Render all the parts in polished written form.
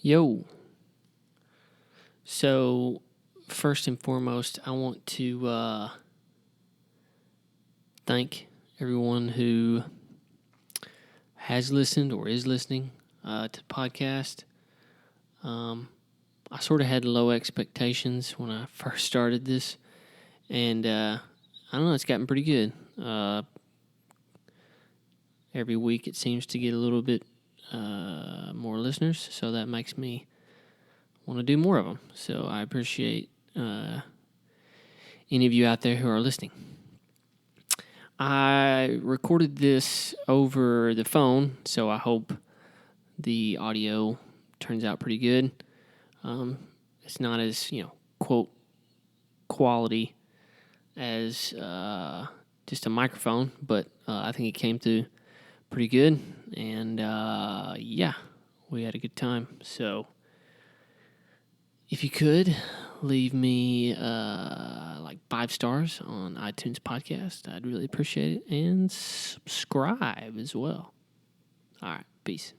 Yo. So, first and foremost, I want to thank everyone who has listened or is listening to the podcast. I sort of had low expectations when I first started this, and I don't know, it's gotten pretty good. Every week it seems to get a little bit more listeners, so that makes me want to do more of them. So I appreciate any of you out there who are listening. I recorded this over the phone, so I hope the audio turns out pretty good. It's not as, quote, quality as just a microphone, but I think it came through pretty good. And, yeah, we had a good time. So if you could leave me like 5 stars on iTunes podcast, I'd really appreciate it. And subscribe as well. All right, peace.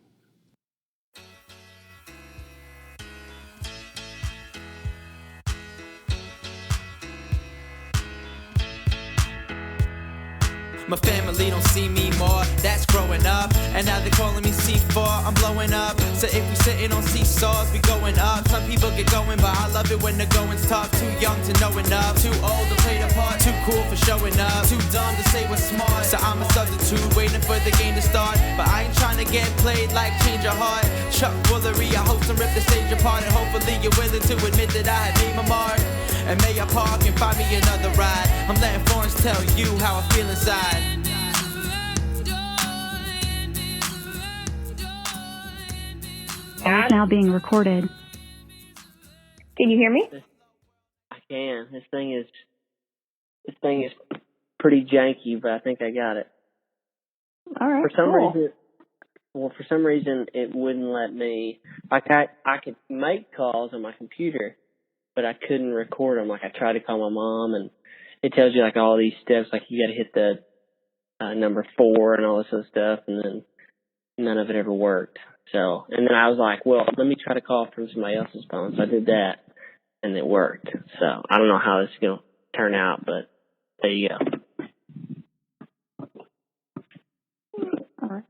My family don't see me more, that's growing up. And now they're calling me C4, I'm blowing up. So if we sitting on seesaws, we going up. Some people get going, but I love it when the going's tough. Too young to know enough, too old to play the part. Too cool for showing up, too dumb to say what's smart. So I'm a substitute, waiting for the game to start. But I ain't trying to get played like change your heart. Chuck Woolery, I host and rip the stage apart. And hopefully you're willing to admit that I have made my mark. And may I park and find me another ride. I'm letting Florence tell you how I feel inside. Call is now being recorded. Can you hear me? I can. This thing is pretty janky, but I think I got it. All right. For some reason, it wouldn't let me. Like I could make calls on my computer, but I couldn't record them. Like I tried to call my mom, and it tells you like all these steps. Like you got to hit the number 4 and all this other stuff, and then none of it ever worked. So, and then I was like, well, let me try to call from somebody else's phone. So I did that, and it worked. So I don't know how this is going to turn out, but there you go. All right.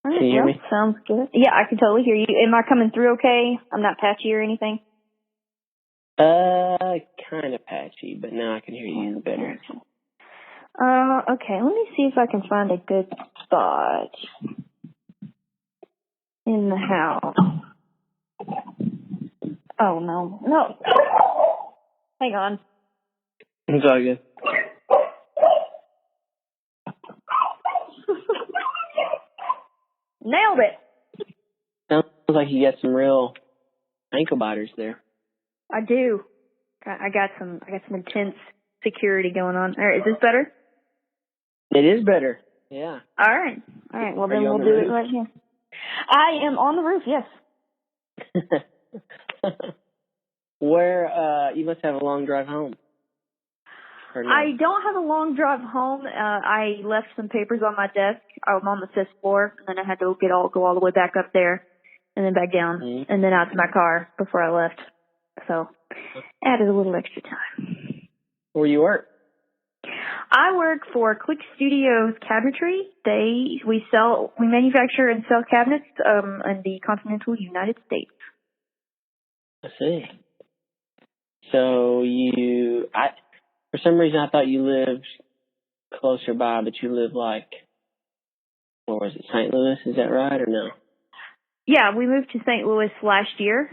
Can you hear me? Sounds good. Yeah, I can totally hear you. Am I coming through okay? I'm not patchy or anything? Kind of patchy, but now I can hear you better. Okay, let me see if I can find a good spot in the house. Oh, no. Hang on. It's all good. Nailed it. Sounds like you got some real ankle biters there. I do. I got some intense security going on. All right, is this better? It is better. Yeah. All right. Well, then we'll do it right here. I am on the roof, yes. Where, you must have a long drive home. Or no? I don't have a long drive home. I left some papers on my desk. I'm on the 5th floor, and then I had to go all the way back up there, and then back down, and then out to my car before I left. So, added a little extra time. Where you work? I work for Click Studios Cabinetry. We manufacture and sell cabinets in the continental United States. I see. So for some reason I thought you lived closer by, but you live like, where was it, St. Louis? Is that right or no? Yeah, we moved to St. Louis last year.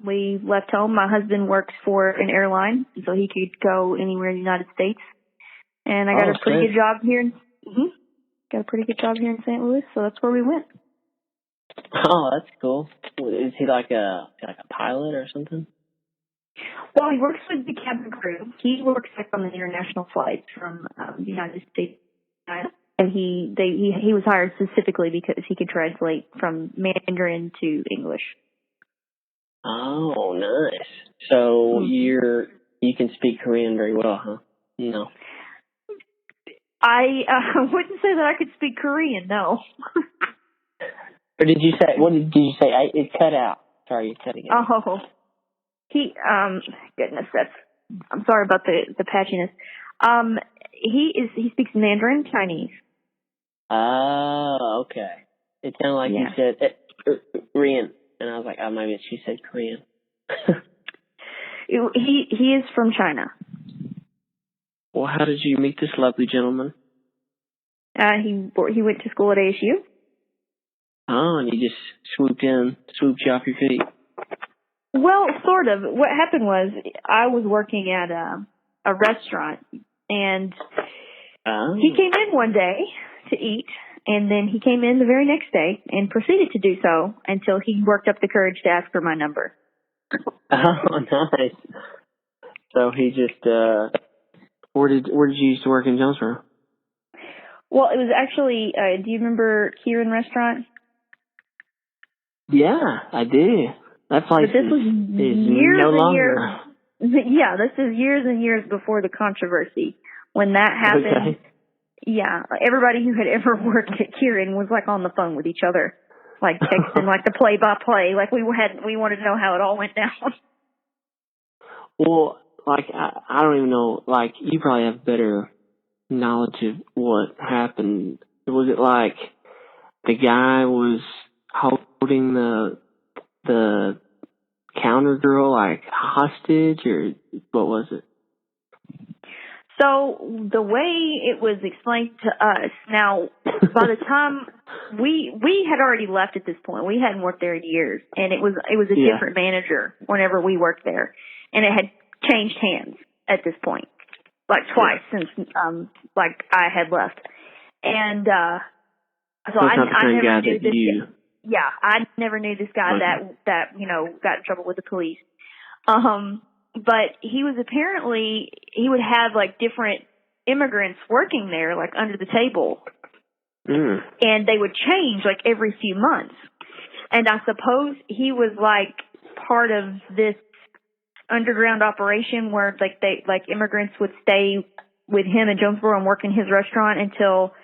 We left home. My husband works for an airline, so he could go anywhere in the United States. And I got a pretty good job here. Got a pretty good job here in St. Louis, so that's where we went. Oh, that's cool. Is he like a pilot or something? Well, he works with the cabin crew. He works like on the international flights from the United States, and he was hired specifically because he could translate from Mandarin to English. Oh, nice. So you can speak Korean very well, huh? No. I wouldn't say that I could speak Korean, no. Or did you say, what did you say? It cut out. Sorry, you're cutting out. Oh, goodness, I'm sorry about the patchiness. He speaks Mandarin Chinese. Oh, okay. It sounded like you said Korean, and I was like, oh, maybe she said Korean. He is from China. Well, how did you meet this lovely gentleman? He went to school at ASU. Oh, and he just swooped you off your feet. Well, sort of. What happened was I was working at a restaurant, and he came in one day to eat, and then he came in the very next day and proceeded to do so until he worked up the courage to ask for my number. Oh, nice. So he just, where did you used to work in Jonesboro? Well, it was actually, do you remember Kieran Restaurant? Yeah, I do. That place is no longer. Yeah, this is years and years before the controversy. When that happened, okay. Yeah, everybody who had ever worked at Kieran was like on the phone with each other, like texting like the play-by-play, like we wanted to know how it all went down. Well, like I don't even know. Like you probably have better knowledge of what happened. Was it like the guy was holding the counter girl like hostage, or what was it? So the way it was explained to us, now by the time we had already left at this point, we hadn't worked there in years, and it was a different manager whenever we worked there, and it had changed hands at this point, like twice since like I had left, and so I never knew this. Yeah, I never knew this guy that got in trouble with the police. But he would have like different immigrants working there, like under the table. And they would change like every few months. And I suppose he was like part of this underground operation where like immigrants would stay with him in Jonesboro and work in his restaurant until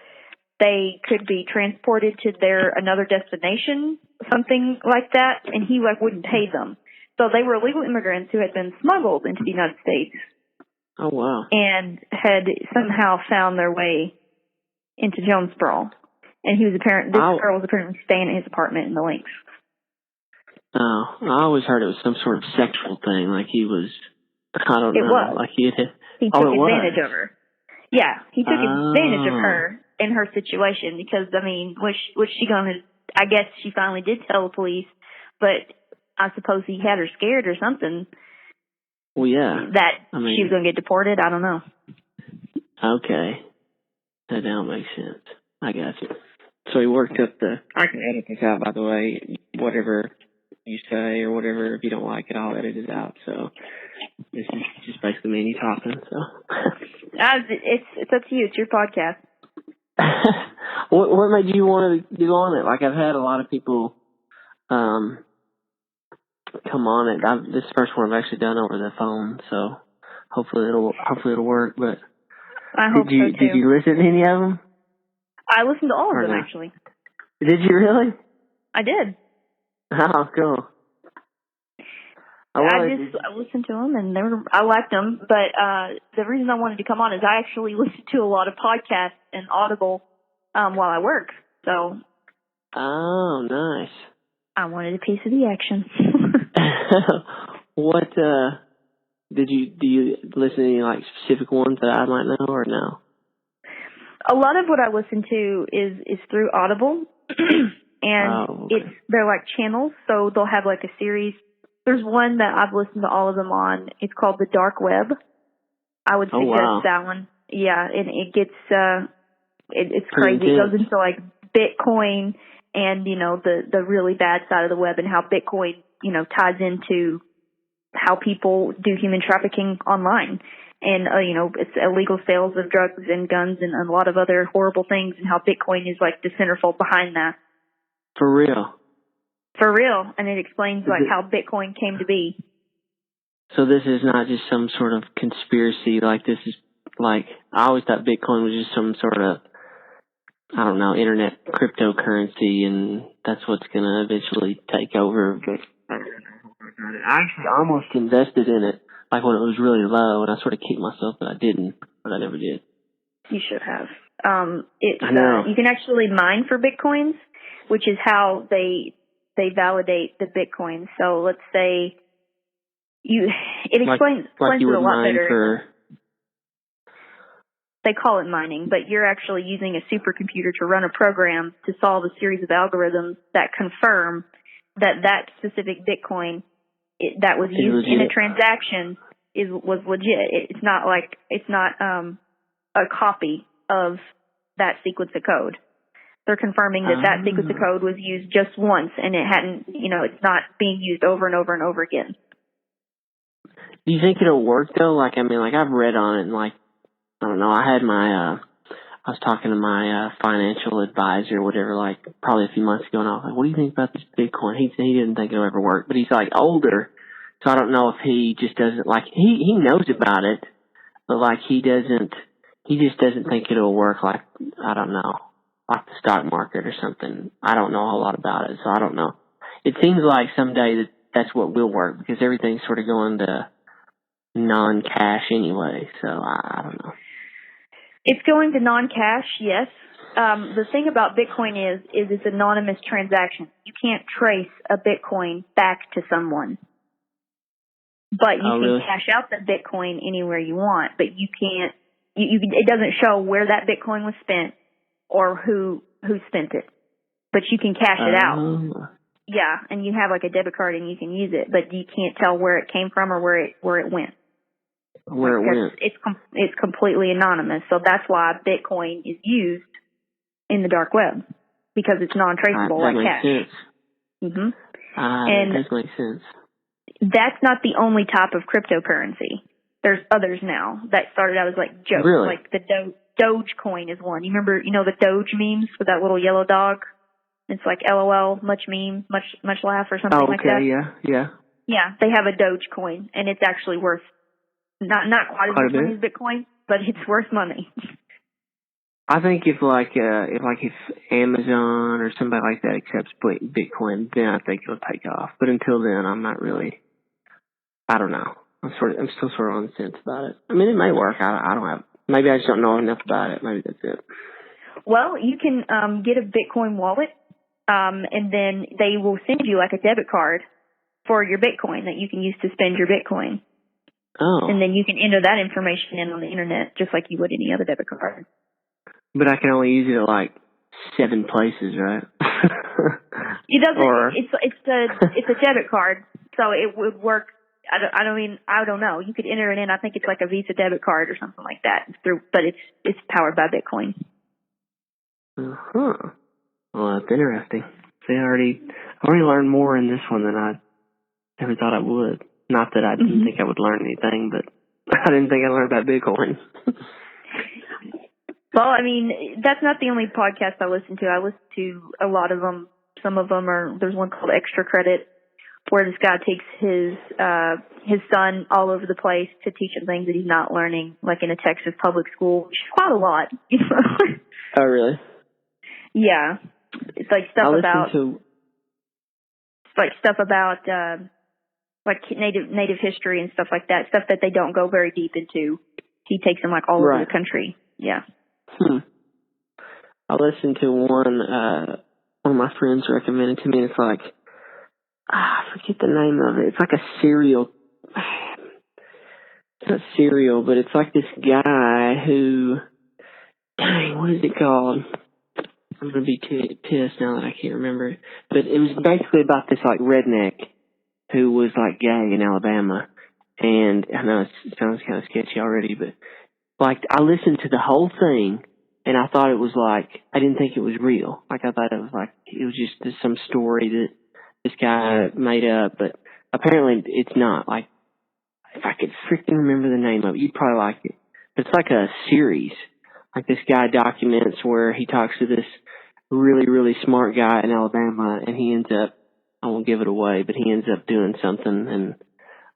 they could be transported to another destination, something like that. And he like wouldn't pay them. So they were illegal immigrants who had been smuggled into the United States. Oh, wow. And had somehow found their way into Jonesboro. And this girl was apparently staying at his apartment in the Links. Oh, I always heard it was some sort of sexual thing, like he was, I don't know. It was. Like he took advantage of her. Yeah, he took advantage of her in her situation because, I mean, was she going to, I guess she finally did tell the police, but I suppose he had her scared or something. Well, yeah. She was going to get deported. I don't know. Okay. That now makes sense. I got you. So he worked up I can edit this out, by the way. Whatever you say or whatever, if you don't like it, I'll edit it out. So this is just basically me and you talking. So it's up to you. It's your podcast. What made you want to do on it? Like I've had a lot of people come on it. This first one I've actually done over the phone, so hopefully it'll work. But I hope so too. Did you listen to any of them? I listened to all of them actually. Did you really? I did. Oh, cool. I listened to them and I liked them, but the reason I wanted to come on is I actually listen to a lot of podcasts and Audible while I work. So. Oh, nice. I wanted a piece of the action. What do you listen to any like specific ones that I might know or no? A lot of what I listen to is through Audible, and they're like channels, so they'll have like a series. There's one that I've listened to all of them on. It's called The Dark Web. I would suggest that one. Yeah, and it gets it's crazy. It goes into like Bitcoin and the really bad side of the web and how Bitcoin ties into how people do human trafficking online. And, it's illegal sales of drugs and guns and a lot of other horrible things and how Bitcoin is like the centerfold behind that. For real? For real. And it explains how Bitcoin came to be. So this is not just some sort of conspiracy. Like this is like, I always thought Bitcoin was just some sort of I don't know, internet cryptocurrency, and that's what's going to eventually take over. But I actually almost invested in it, like when it was really low, and I sort of kicked myself that I didn't, but I never did. You should have. I know. You can actually mine for Bitcoins, which is how they validate the Bitcoin. So let's say it explains it a lot better. They call it mining, but you're actually using a supercomputer to run a program to solve a series of algorithms that confirm that specific Bitcoin that was used in a transaction was legit. It's not a copy of that sequence of code. They're confirming that sequence of code was used just once, and it hadn't, it's not being used over and over and over again. Do you think it'll work though? Like I've read on it, and I don't know. I was talking to my financial advisor or whatever, probably a few months ago, and I was like, "What do you think about this Bitcoin?" He didn't think it'll ever work, but he's older, so I don't know if he just doesn't he knows about it, but he just doesn't think it'll work. I don't know, like the stock market or something. I don't know a whole lot about it, so I don't know. It seems like someday that's what will work because everything's sort of going to non-cash anyway. So I don't know. It's going to non-cash, yes. The thing about Bitcoin is it's anonymous transaction. You can't trace a Bitcoin back to someone. But you can cash out the Bitcoin anywhere you want, but you can't, it doesn't show where that Bitcoin was spent or who spent it. But you can cash it out. Yeah, and you have a debit card and you can use it, but you can't tell where it came from or where it went. It's completely anonymous, so that's why Bitcoin is used in the dark web because it's non-traceable like cash. That makes sense. That does make sense. That's not the only type of cryptocurrency. There's others now that started out as jokes. Really? Like the Dogecoin is one. You remember, the Doge memes with that little yellow dog? It's LOL, much meme, much laugh or something like that. Yeah. Yeah, they have a Dogecoin, and it's actually worth not quite as much money as Bitcoin, but it's worth money. I think if Amazon or somebody like that accepts Bitcoin, then I think it'll take off. But until then, I'm not really. I don't know. I'm still sort of on the fence about it. I mean, it may work. I don't have. Maybe I just don't know enough about it. Maybe that's it. Well, you can get a Bitcoin wallet, and then they will send you a debit card for your Bitcoin that you can use to spend your Bitcoin. Oh. And then you can enter that information in on the internet just like you would any other debit card. But I can only use it at 7 places, right? It doesn't. It's a debit card, so it would work. I don't know. You could enter it in. I think it's a Visa debit card or something like that. But it's powered by Bitcoin. Well, that's interesting. See, I already learned more in this one than I ever thought I would. Not that I didn't think I would learn anything, but I didn't think I learned about Bitcoin. Well, I mean, that's not the only podcast I listen to. I listen to a lot of them. Some of them there's one called Extra Credit, where this guy takes his son all over the place to teach him things that he's not learning, like in a Texas public school, which is quite a lot. Oh, really? Yeah. It's stuff about native history and stuff like that, stuff that they don't go very deep into. He takes them all over the country. Yeah. I listened to one of my friends recommended to me, and it's I forget the name of it. It's a serial. It's not serial, but it's this guy who, dang, what is it called? I'm going to be pissed now that I can't remember it. But it was basically about this redneck who was gay in Alabama. And I know it sounds kind of sketchy already, but I listened to the whole thing and I thought it was I didn't think it was real. I thought it was it was just some story that this guy made up, but apparently it's not. If I could freaking remember the name of it, you'd probably like it. But it's a series. This guy documents where he talks to this really, really smart guy in Alabama, and he ends up, I won't give it away, but he ends up doing something, and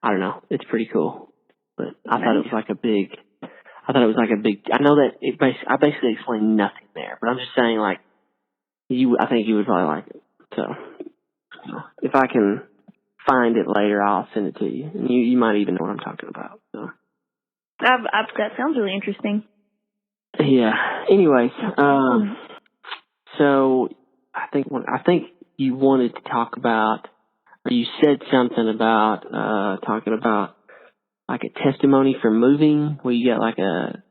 I don't know, it's pretty cool. But I thought it was I thought it was like a big. I know that I basically explained nothing there, but I'm just saying like I think you would probably like it. So if I can find it later, I'll send it to you. And you might even know what I'm talking about. So. That sounds really interesting. Yeah. Anyways, so I think you wanted to talk about, or you said something about talking about like a testimony for moving, where you got like a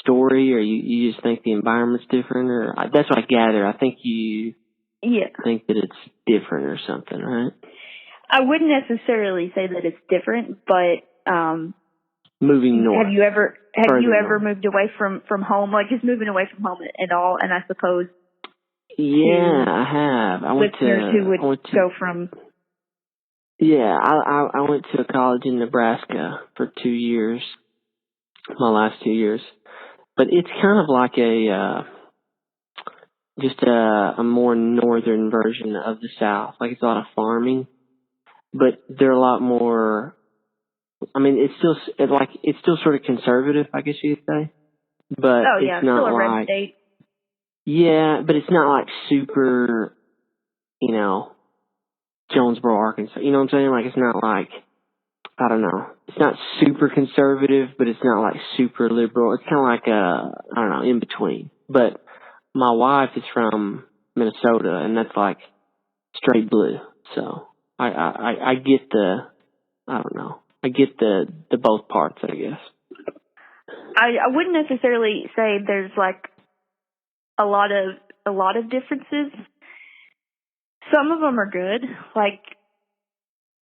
story, or you just think the environment's different, or that's what I gather. I think you think that it's different or something, right? I wouldn't necessarily say that it's different, but moving north. Have you ever north. moved away from home, like just moving away from home at all? And I suppose I have. I went to go from. Yeah, I went to a college in Nebraska for 2 years, my last 2 years. But it's kind of like just a more northern version of the South. Like it's a lot of farming, but they're a lot more. I mean, it's still sort of conservative, I guess you could say. But it's not still a red like state. Yeah, but it's not like super, Jonesboro, Arkansas. You know what I'm saying? Like it's not like, I don't know. It's not super conservative, but it's not like super liberal. It's kind of like I don't know, in between. But my wife is from Minnesota, and that's like straight blue. So I get I get the both parts, I guess. I wouldn't necessarily say there's like a lot of differences. Some of them are good. Like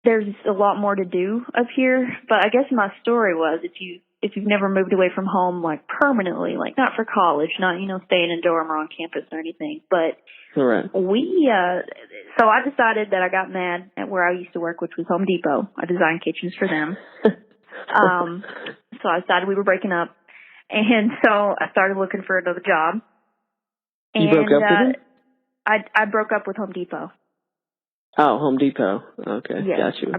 there's a lot more to do up here. But I guess my story was if you've never moved away from home like permanently, like not for college, not staying in a dorm or on campus or anything, but Correct. So I decided that I got mad at where I used to work, which was Home Depot. I designed kitchens for them. So I decided we were breaking up, and so I started looking for another job. You broke up with him? I broke up with Home Depot. Oh, Home Depot. Okay, yes, got you.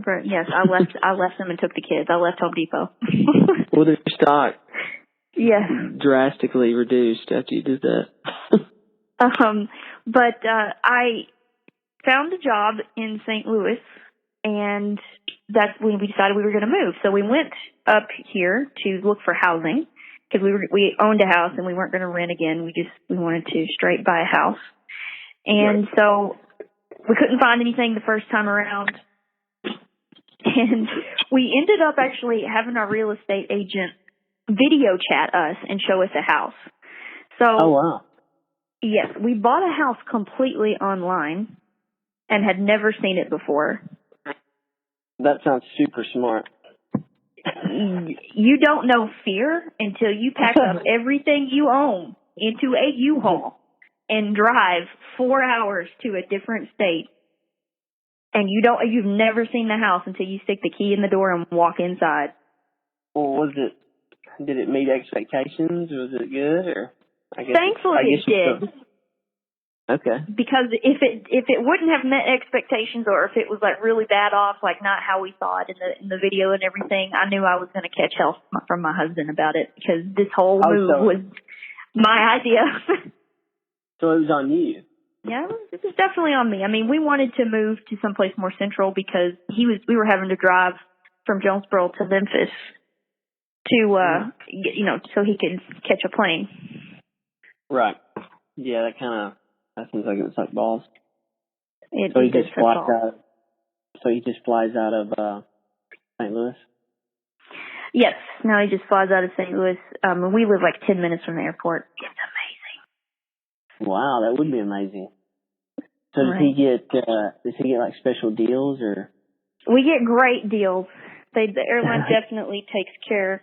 I left them and took the kids. I left Home Depot. Well, their stock drastically reduced after you did that. But I found a job in St. Louis, and that's when we decided we were going to move. So we went up here to look for housing because we owned a house and we weren't going to rent again. We wanted to straight buy a house, and so we couldn't find anything the first time around, and we ended up actually having our real estate agent video chat us and show us a house. So, oh wow. Yes, we bought a house completely online and had never seen it before. That sounds super smart. You don't know fear until you pack up everything you own into a U-Haul and drive 4 hours to a different state. And you've never seen the house until you stick the key in the door and walk inside. Well, did it meet expectations? Was it good, or? Thankfully it did. Okay. Because if it wouldn't have met expectations, or if it was like really bad off, like not how we saw it in the video and everything, I knew I was going to catch hell from my husband about it, because this whole move was my idea. So it was on you. Yeah, it was definitely on me. I mean, we wanted to move to someplace more central because we were having to drive from Jonesboro to Memphis to so he could catch a plane. Right. Yeah, that seems like it was like balls. So he just flies out of St. Louis? Yes. Now he just flies out of St. Louis. We live like 10 minutes from the airport. It's amazing. Wow, that would be amazing. So does he get like special deals, or? We get great deals. The airline definitely takes care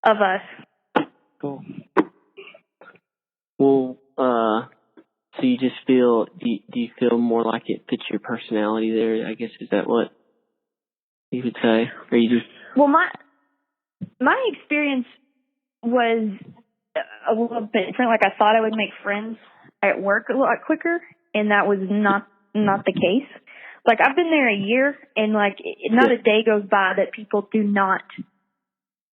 of us. Cool. Well, so you just feel, do you feel more like it fits your personality there? I guess, is that what you could say? Or you just... Well, my experience was a little bit different. Like, I thought I would make friends at work a lot quicker, and that was not the case. Like, I've been there a year, and like, not a day goes by that people do not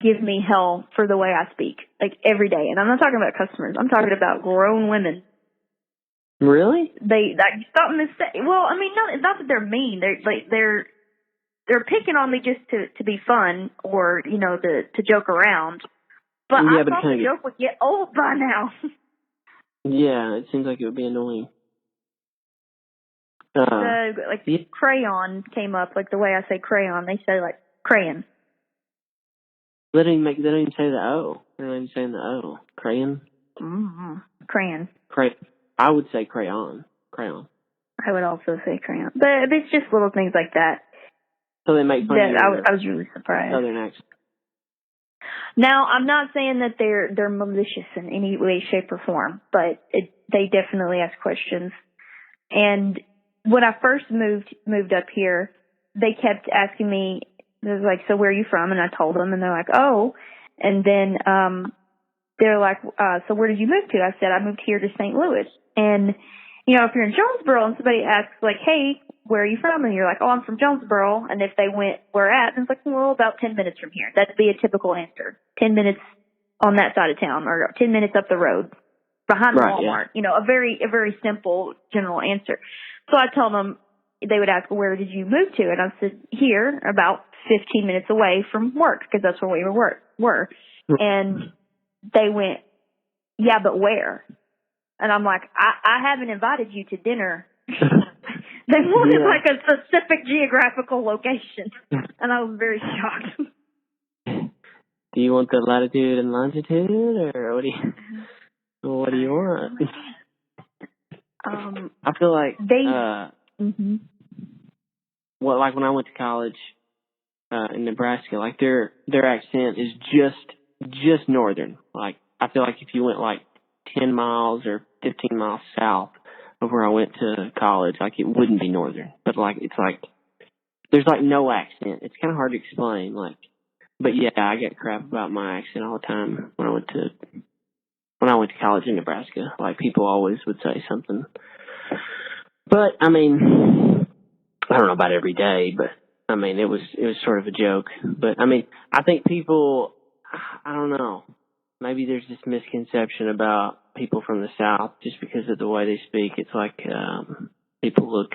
give me hell for the way I speak, like every day. And I'm not talking about customers. I'm talking about grown women. Really? They stop mistake. Well, I mean, not that they're mean. They're picking on me just to be fun or to joke around. But I thought the joke would get old by now. Yeah, it seems like it would be annoying. Crayon came up, like the way I say crayon, they say like crayon. They don't even say the O. They're not even saying the O. Crayon? Mm-hmm. Crayon. I would say crayon. Crayon. I would also say crayon. But it's just little things like that. So they make fun of you. I was really surprised. Southern accent. Now, I'm not saying that they're malicious in any way, shape, or form, but they definitely ask questions. And when I first moved up here, they kept asking me, they was like, so where are you from? And I told them, and they're like, oh. And then they're like, so where did you move to? I said, I moved here to St. Louis. And, if you're in Jonesboro and somebody asks, like, hey, where are you from? And you're like, oh, I'm from Jonesboro. And if they went, where at? And it's like, well, about 10 minutes from here. That'd be a typical answer. 10 minutes on that side of town, or 10 minutes up the road behind the Walmart. Yeah. A very simple general answer. So I told them, they would ask, where did you move to? And I said, here, about 15 minutes away from work, because that's where we were. And they went, yeah, but where? And I'm like, I haven't invited you to dinner. They wanted like a specific geographical location. And I was very shocked. Do you want the latitude and longitude, or what do you want? I feel like like when I went to college in Nebraska, like their accent is just northern. Like I feel like if you went like 10 miles or 15 miles south of where I went to college, like it wouldn't be northern. But like it's like there's like no accent. It's kind of hard to explain. Like, but yeah, I get crap about my accent all the time when I went to college in Nebraska. Like people always would say something. But I mean, I don't know about every day, but I mean it was sort of a joke. But I mean, I think people, I don't know. Maybe there's this misconception about people from the South just because of the way they speak. It's like people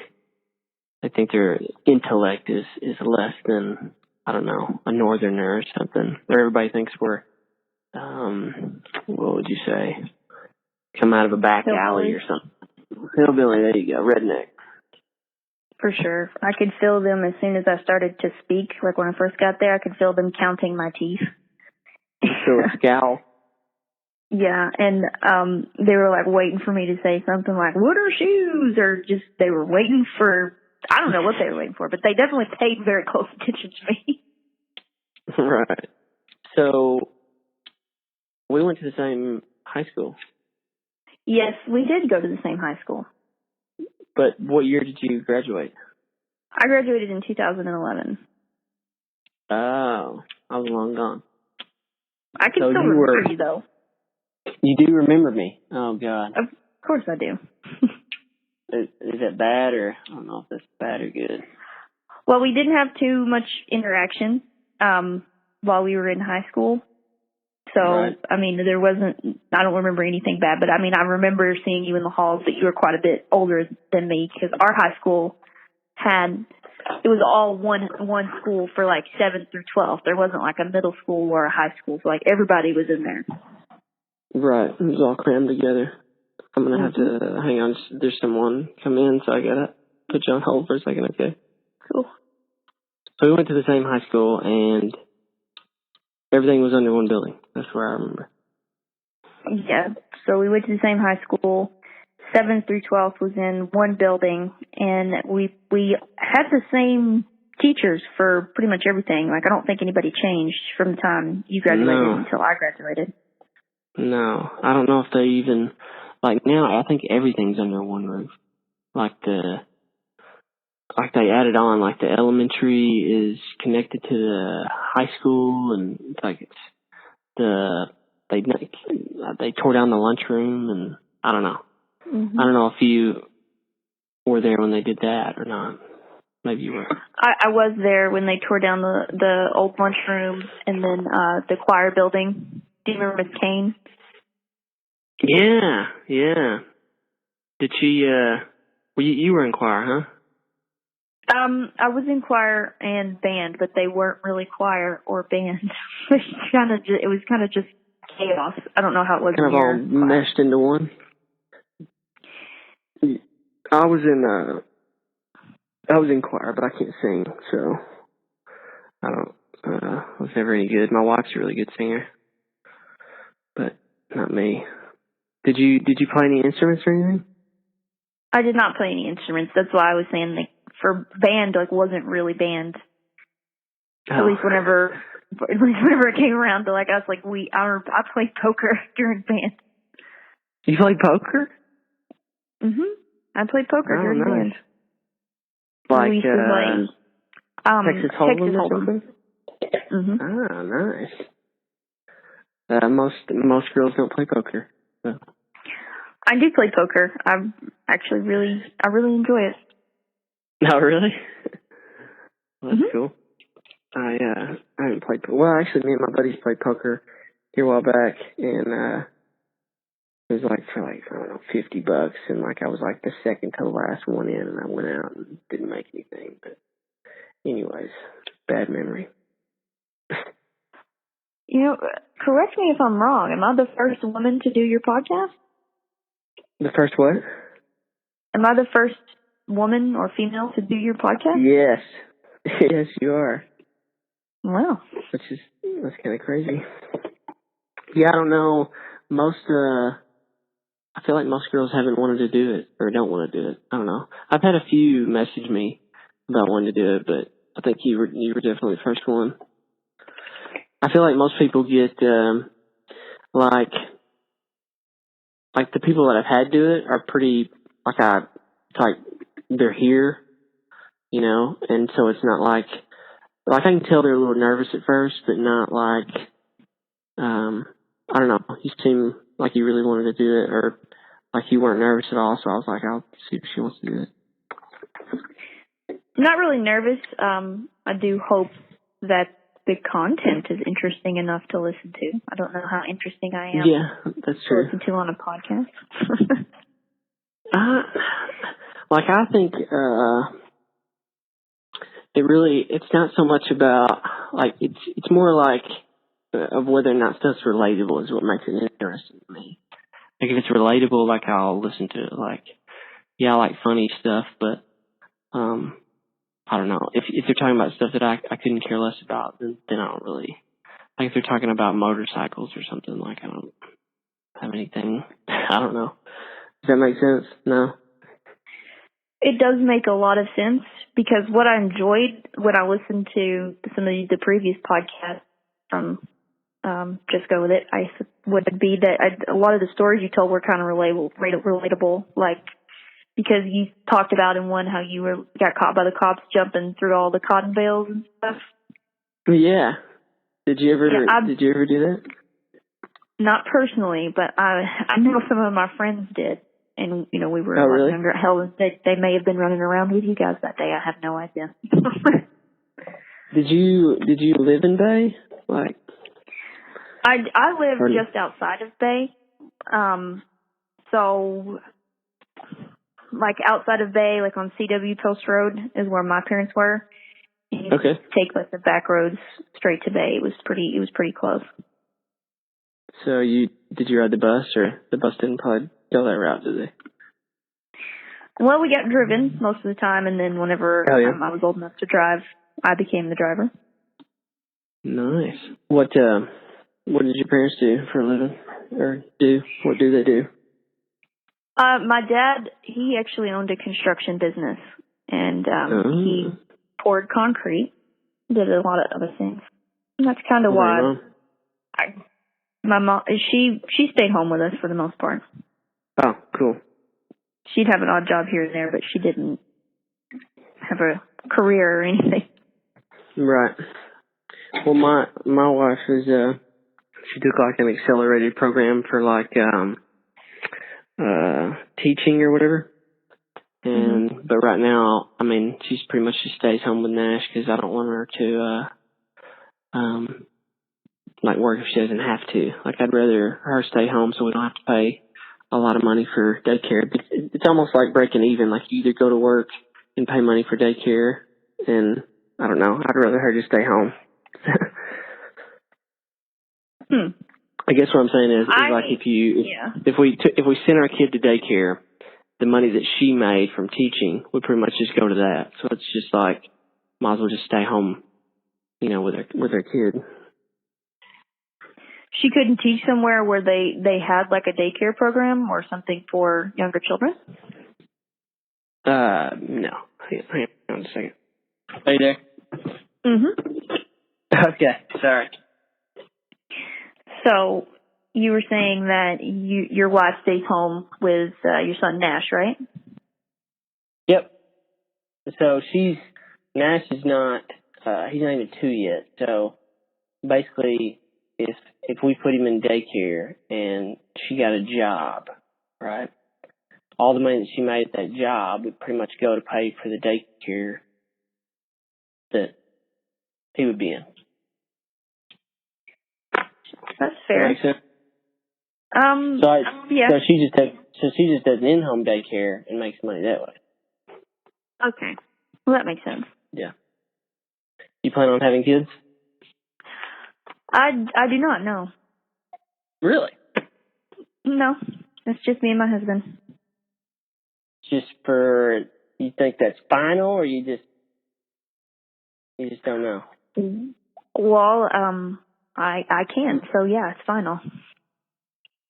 they think their intellect is less than, I don't know, a Northerner or something. Or everybody thinks we're, what would you say, come out of a back alley or something. Hillbilly, there you go, redneck. For sure. I could feel them as soon as I started to speak. Like when I first got there, I could feel them counting my teeth. So a scowl. Yeah, and they were like waiting for me to say something like, what are shoes? Or just they were waiting for, I don't know what they were waiting for, but they definitely paid very close attention to me. Right. So we went to the same high school. Yes, we did go to the same high school. But what year did you graduate? I graduated in 2011. Oh, I was long gone. I can still remember you, though. You do remember me? Oh, God. Of course I do. Is it bad, or I don't know if that's bad or good? Well, we didn't have too much interaction while we were in high school. So, right. I mean, I don't remember anything bad, but I mean, I remember seeing you in the halls, but you were quite a bit older than me because our high school it was all one school for like 7th through 12th. There wasn't like a middle school or a high school, so like everybody was in there. Right. It was all crammed together. I'm going to have to hang on. There's someone come in, so I got to put you on hold for a second, okay? Cool. So we went to the same high school, and everything was under one building. That's where I remember. Yeah. So we went to the same high school. 7th through 12th was in one building, and we had the same teachers for pretty much everything. Like, I don't think anybody changed from the time you graduated until I graduated. No. I don't know if they even, like now, I think everything's under one roof. Like they added on, like the elementary is connected to the high school, and it's like they tore down the lunchroom, and I don't know. Mm-hmm. I don't know if you were there when they did that or not. maybe you were. I was there when they tore down the old lunchroom and then the choir building. Do you remember Miss Kane? Yeah. Did she, well, you were in choir, huh? I was in choir and band, but they weren't really choir or band. It was kind of just chaos. I don't know how it was. Kind of all meshed into one. I was in choir, but I can't sing, so I was never any good. My wife's a really good singer, but not me. Did you play any instruments or anything? I did not play any instruments. That's why I was saying, like, for band, like, wasn't really band. At least whenever it came around to, like, us, like, I played poker during band. You played poker? I played poker during band. Like, we used to play Texas Hold'em or something? Nice. Most girls don't play poker. So. I do play poker. I really enjoy it. Oh, really? Well, that's cool. I haven't played poker. Well, actually, me and my buddies played poker here a while back, and it was like for like, I don't know, $50, and like I was like the second to the last one in, and I went out and didn't make anything. But anyways, bad memory. Correct me if I'm wrong. Am I the first woman to do your podcast? The first what? Am I the first woman or female to do your podcast? Yes. Yes, you are. Wow. That's kind of crazy. Yeah, I don't know. I feel like most girls haven't wanted to do it or don't want to do it. I don't know. I've had a few message me about wanting to do it, but I think you were definitely the first one. I feel like most people get like the people that I've had do it are pretty like they're here, and so it's not like I can tell they're a little nervous at first, but not like I don't know. You seem like you really wanted to do it, or like you weren't nervous at all. So I was like, I'll see if she wants to do it. Not really nervous. I do hope that the content is interesting enough to listen to. I don't know how interesting I am. Yeah, that's true. To listen to on a podcast. I think it's not so much about like it's more like of whether or not stuff's relatable is what makes it interesting to me. Like if it's relatable, like I'll listen to it. Like, yeah, I like funny stuff, but I don't know. If they're talking about stuff that I couldn't care less about, then I don't really. Like if they're talking about motorcycles or something, like I don't have anything. I don't know. Does that make sense? No. It does make a lot of sense because what I enjoyed when I listened to some of the previous podcasts from Just Go With It, would be that a lot of the stories you told were kind of relatable, like because you talked about in one how you got caught by the cops jumping through all the cotton bales and stuff. Yeah. Did you ever do that? Not personally, but I know some of my friends did. And, we were really? younger. Hell, they may have been running around with you guys that day. I have no idea. Did you live in Bay? Like, I live just outside of Bay. So, like, outside of Bay, like on CW Post Road is where my parents were. And you take, like, the back roads straight to Bay. It was pretty close. So did you ride the bus, or the bus didn't probably go that route, did they? Well, we got driven most of the time, and then whenever I was old enough to drive, I became the driver. Nice. What did your parents do for a living, or do? What do they do? My dad, he actually owned a construction business, and he poured concrete, did a lot of other things. And that's kind of why my mom, she stayed home with us for the most part. Oh, cool. She'd have an odd job here and there, but she didn't have a career or anything. Right. Well, my wife is she took like an accelerated program for like teaching or whatever. And but right now, I mean, she's pretty much just stays home with Nash because I don't want her to like work if she doesn't have to. Like I'd rather her stay home so we don't have to pay a lot of money for daycare. It's almost like breaking even. Like you either go to work and pay money for daycare, and I don't know. I'd rather her just stay home. I guess what I'm saying is like if we send our kid to daycare, the money that she made from teaching would pretty much just go to that. So it's just like might as well just stay home, you know, with her kid. She couldn't teach somewhere where they had like a daycare program or something for younger children? No. Hang on a second. Are you there? Okay, sorry. So you were saying that your wife stays home with your son Nash, right? Yep. So Nash is not, he's not even 2 yet. So basically, if we put him in daycare and she got a job, right? All the money that she made at that job would pretty much go to pay for the daycare that he would be in. That's fair. That makes sense? Yeah. So she just does an in-home daycare and makes money that way. Okay. Well, that makes sense. Yeah. You plan on having kids? I do not know. Really? No. It's just me and my husband. Just for, you think that's final, or you just don't know? Well, I can't, so yeah, it's final.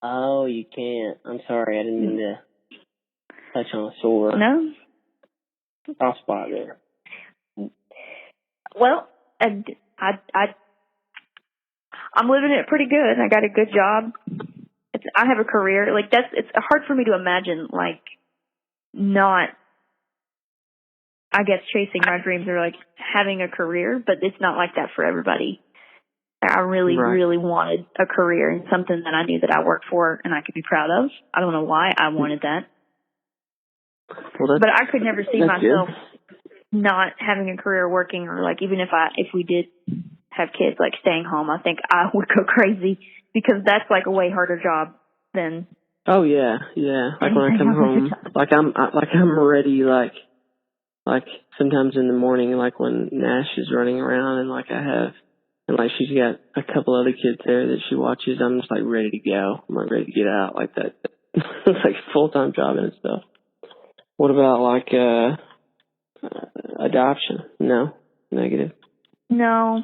Oh, you can't. I'm sorry, I didn't mean to touch on a sore spot there. Well, I'm living it pretty good. I got a good job. I have a career. Like it's hard for me to imagine like not, I guess, chasing my dreams or like having a career, but it's not like that for everybody. I really, really wanted a career and something that I knew that I worked for and I could be proud of. I don't know why I wanted that. Well, but I could never see myself not having a career working, or like even if we did have kids, like staying home, I think I would go crazy because that's like a way harder job than. Oh yeah. Like when I come home, I'm ready. Like sometimes in the morning, like when Nash is running around and like she's got a couple other kids there that she watches, I'm just like ready to go. I'm like ready to get out like that. It's like a full-time job and stuff. What about like adoption? No, negative. No,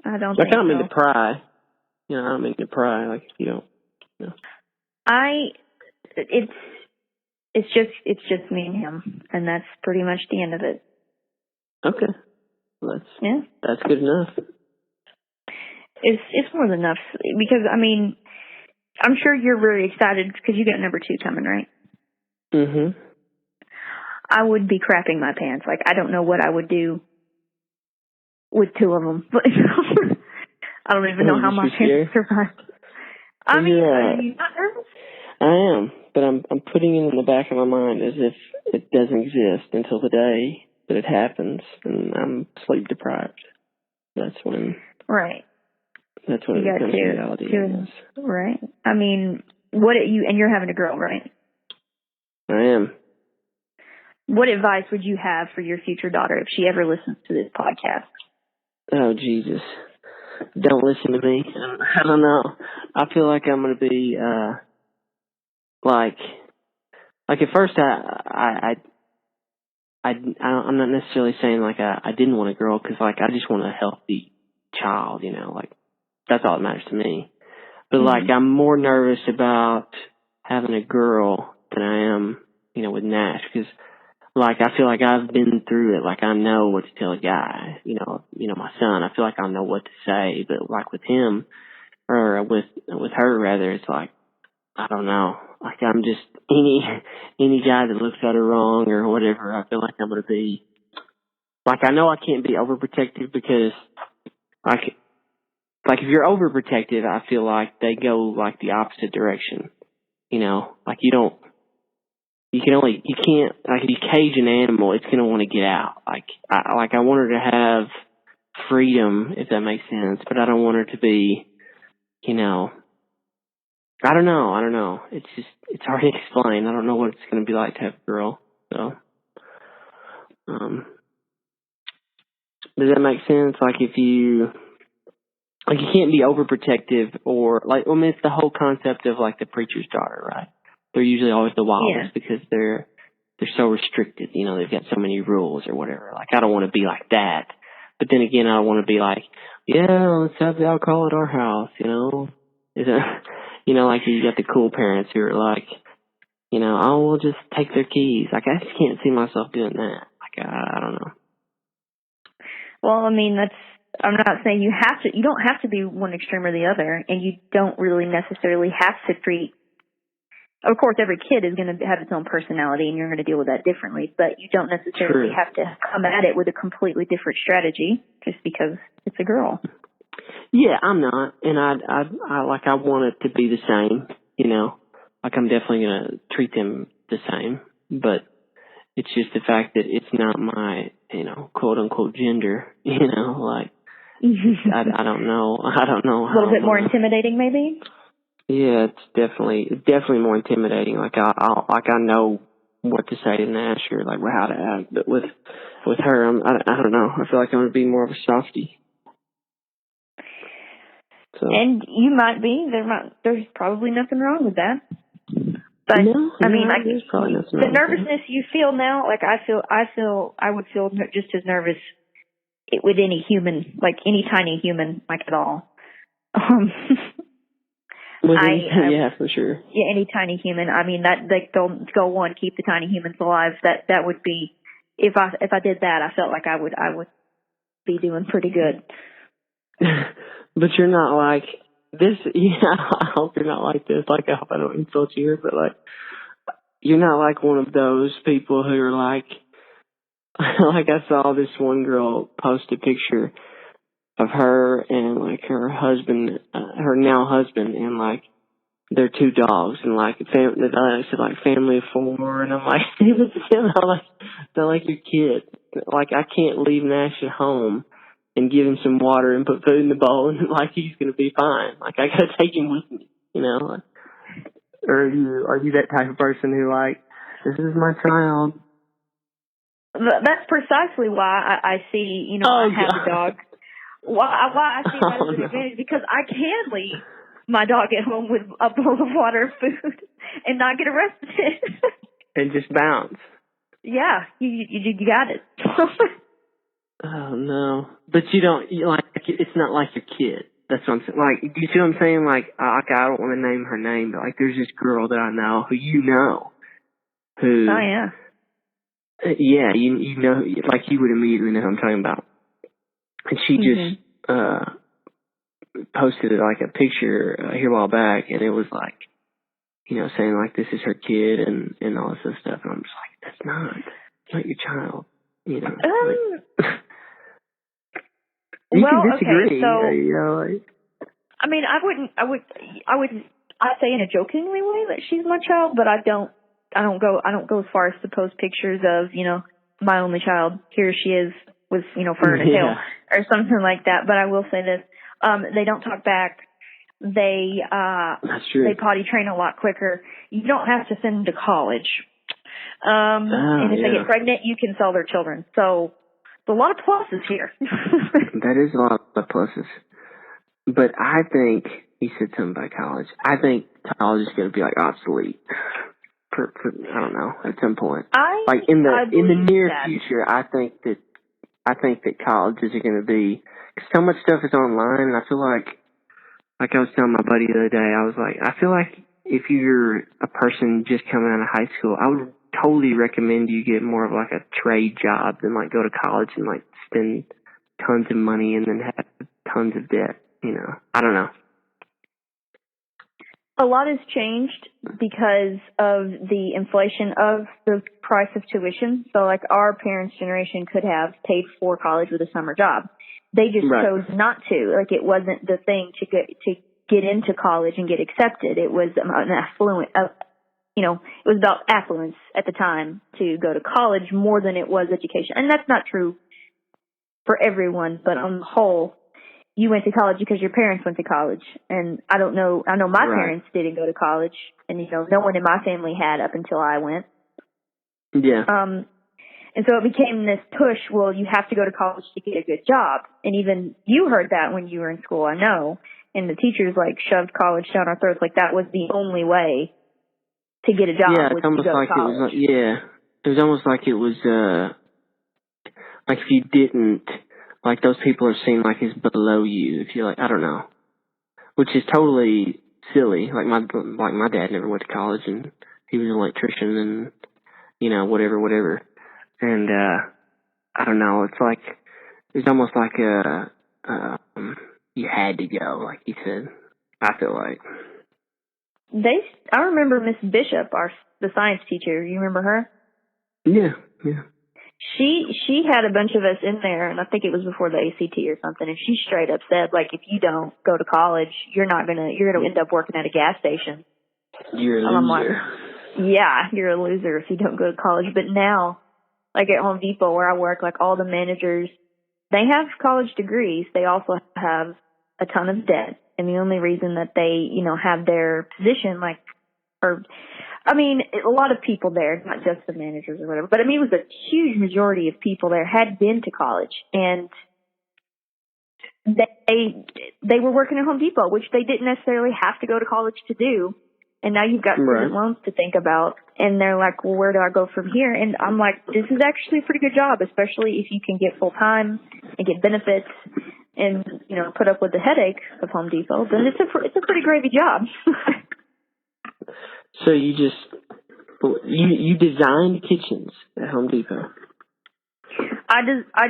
I don't. Like think I don't mean so. to pry. You know, I don't mean to pry. Like if you don't. No. It's just me and him, and that's pretty much the end of it. Okay. Well, that's good enough. It's more than enough because I mean, I'm sure you're really excited because you got number 2 coming, right? Mhm. I would be crapping my pants. Like I don't know what I would do with 2 of them. I don't even know how my parents survived. I mean, are you not nervous? I am, but I'm putting it in the back of my mind as if it doesn't exist until the day that it happens, and I'm sleep deprived. That's when. Right. That's when it becomes reality. Right. I mean, you're having a girl, right? I am. What advice would you have for your future daughter if she ever listens to this podcast? Oh, Jesus. Don't listen to me. I don't know. I feel like I'm going to be, like at first I'm not necessarily saying like I didn't want a girl, because like I just want a healthy child, you know, like that's all that matters to me. But like I'm more nervous about having a girl than I am, you know, with Nash, because like I feel like I've been through it. Like I know what to tell a guy, you know, my son. I feel like I know what to say. But like with him, or with her rather, it's like I don't know. Like I'm just any guy that looks at her wrong or whatever. I feel like I'm gonna be like, I know I can't be overprotective, because like if you're overprotective, I feel like they go like the opposite direction. You know, like you don't you can't, like, if you cage an animal, it's going to want to get out. I want her to have freedom, if that makes sense, but I don't want her to be, I don't know. It's hard to explain. I don't know what it's going to be like to have a girl. So, does that make sense? Like, you can't be overprotective or, like, it's the whole concept of, like, the preacher's daughter, right? They're usually always the wildest because they're so restricted. They've got so many rules or whatever. Like, I don't want to be like that. But then again, I don't want to be like, yeah, let's have the alcohol at our house, Is it, like you got the cool parents who are like, oh, we'll just take their keys. Like, I just can't see myself doing that. Like, I don't know. Well, I mean, I'm not saying you don't have to be one extreme or the other, and you don't really necessarily have to treat. Of course, every kid is going to have its own personality, and you're going to deal with that differently, but you don't necessarily have to come at it with a completely different strategy just because it's a girl. Yeah, I'm not, and I want it to be the same, Like, I'm definitely going to treat them the same, but it's just the fact that it's not my, quote unquote gender, like, I don't know. I don't know. A little bit more intimidating, maybe? Yeah, it's definitely more intimidating. Like, I know what to say to Nash or, like, how to act, but with her, I don't know. I feel like I'm going to be more of a softie. So. And you might be. There's probably nothing wrong with that. But no, I mean, there's probably nothing the wrong nervousness you feel now, like I would feel just as nervous with any human, like any tiny human, like at all. Yeah, for sure. Yeah, any tiny human. I mean, that they'll go on, keep the tiny humans alive. That would be, if I did that, I felt like I would be doing pretty good. But you're not like this. Yeah, I hope you're not like this. Like, I hope I don't insult you here, but, like, you're not like one of those people who are like, like, I saw this one girl post a picture of her and, like, her husband, her now husband, and, like, their two dogs, and, like, I said, like, family of four, and I'm like, they're like your kid. Like, I can't leave Nash at home and give him some water and put food in the bowl, and, like, he's gonna be fine. Like, I gotta take him with me, Like, or are you that type of person who, like, this is my child? That's precisely why I see, I have a dog. Why I see that as an advantage, because I can leave my dog at home with a bowl of water and food and not get arrested. And just bounce. Yeah, you got it. Oh, no. But you don't, it's not like your kid. That's what I'm saying. Like, do you see what I'm saying? Like, I don't want to name her name, but, like, there's this girl that I know who who... Oh, yeah. Yeah, you know, like, you would immediately know who I'm talking about. And she just posted, like, a picture here a while back, and it was, like, saying, like, this is her kid and all this other stuff. And I'm just like, that's not your child. You can disagree. Okay, so, like, I mean, I'd say in a jokingly way that she's my child, but I don't go as far as to post pictures of, my only child. Here she is with, fur and a tail or something like that. But I will say this, they don't talk back. That's true. They potty train a lot quicker. You don't have to send them to college. And if they get pregnant, you can sell their children. So there's a lot of pluses here. That is a lot of pluses. But I think, he said something about college. I think college is going to be, like, obsolete. I don't know, at some point. In the near future, I think that colleges are going to be, because so much stuff is online, and I feel like I was telling my buddy the other day, I was like, I feel like if you're a person just coming out of high school, I would totally recommend you get more of, like, a trade job than, like, go to college and, like, spend tons of money and then have tons of debt, I don't know. A lot has changed because of the inflation of the price of tuition. So, like, our parents' generation could have paid for college with a summer job. They just chose not to. Like, it wasn't the thing to get into college and get accepted. It was an affluent, it was about affluence at the time to go to college more than it was education. And that's not true for everyone, but on the whole, you went to college because your parents went to college. And I know my parents didn't go to college, and, no one in my family had up until I went. Yeah. And so it became this push, well, you have to go to college to get a good job. And even you heard that when you were in school, I know. And the teachers, shoved college down our throats like that was the only way to get a job. Yeah, it's almost like it was it was almost like it was like if you didn't, like those people are seen like as below you if you're I don't know, which is totally silly. Like my dad never went to college, and he was an electrician, and whatever. And I don't know, it's almost like you had to go, like you said. I feel like. I remember Miss Bishop, the science teacher. You remember her? Yeah. She had a bunch of us in there, and I think it was before the ACT or something. And she straight up said, if you don't go to college, you're gonna end up working at a gas station. You're a loser. And I'm like, yeah, you're a loser if you don't go to college. But now, at Home Depot where I work, all the managers, they have college degrees. They also have a ton of debt. And the only reason that they, have their position, a lot of people there, not just the managers or whatever, but it was a huge majority of people there had been to college, and they were working at Home Depot, which they didn't necessarily have to go to college to do. And now you've got student loans to think about, and they're like, well, where do I go from here? And I'm like, this is actually a pretty good job, especially if you can get full time and get benefits and, put up with the headache of Home Depot. Then it's a pretty gravy job. So you designed kitchens at Home Depot? I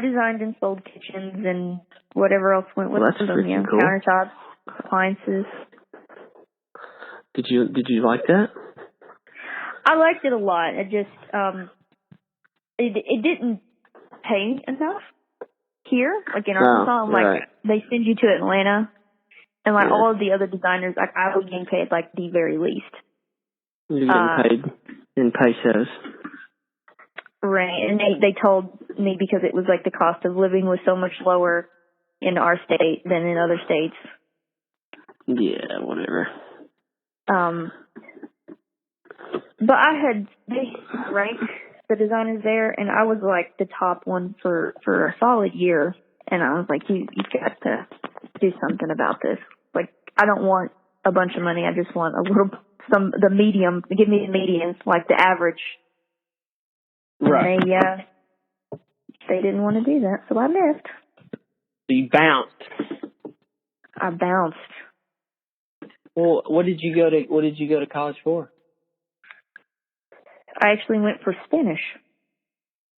designed and sold kitchens and whatever else went with them. Cool. Countertops, appliances. Did you like that? I liked it a lot. It just it didn't pay enough here, in Arkansas. Right. They send you to Atlanta, and all of the other designers, I was getting paid the very least. You're getting paid in pesos. Right, and they told me because it was the cost of living was so much lower in our state than in other states. Yeah, whatever. But they ranked the designers there, and I was the top one for a solid year. And I was like, you've got to do something about this. I don't want a bunch of money. I just want the medium. Give me the median, the average. Right. And they didn't want to do that, so I left. So you bounced. I bounced. Well, what did you go to college for? I actually went for Spanish.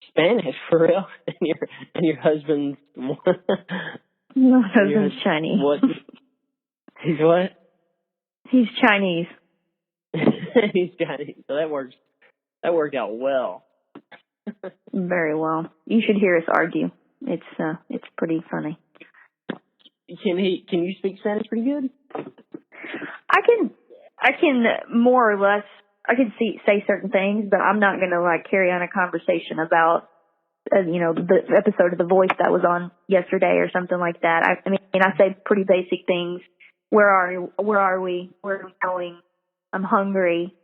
Spanish, for real? And your husband's My husband's Chinese. What? He's what? He's Chinese. He's Chinese. So that worked out well. Very well. You should hear us argue. It's pretty funny. Can you speak Spanish pretty good? I can more or less. I can say certain things, but I'm not going to carry on a conversation about the episode of The Voice that was on yesterday or something like that. I say pretty basic things. Where are we? Where are we going? I'm hungry.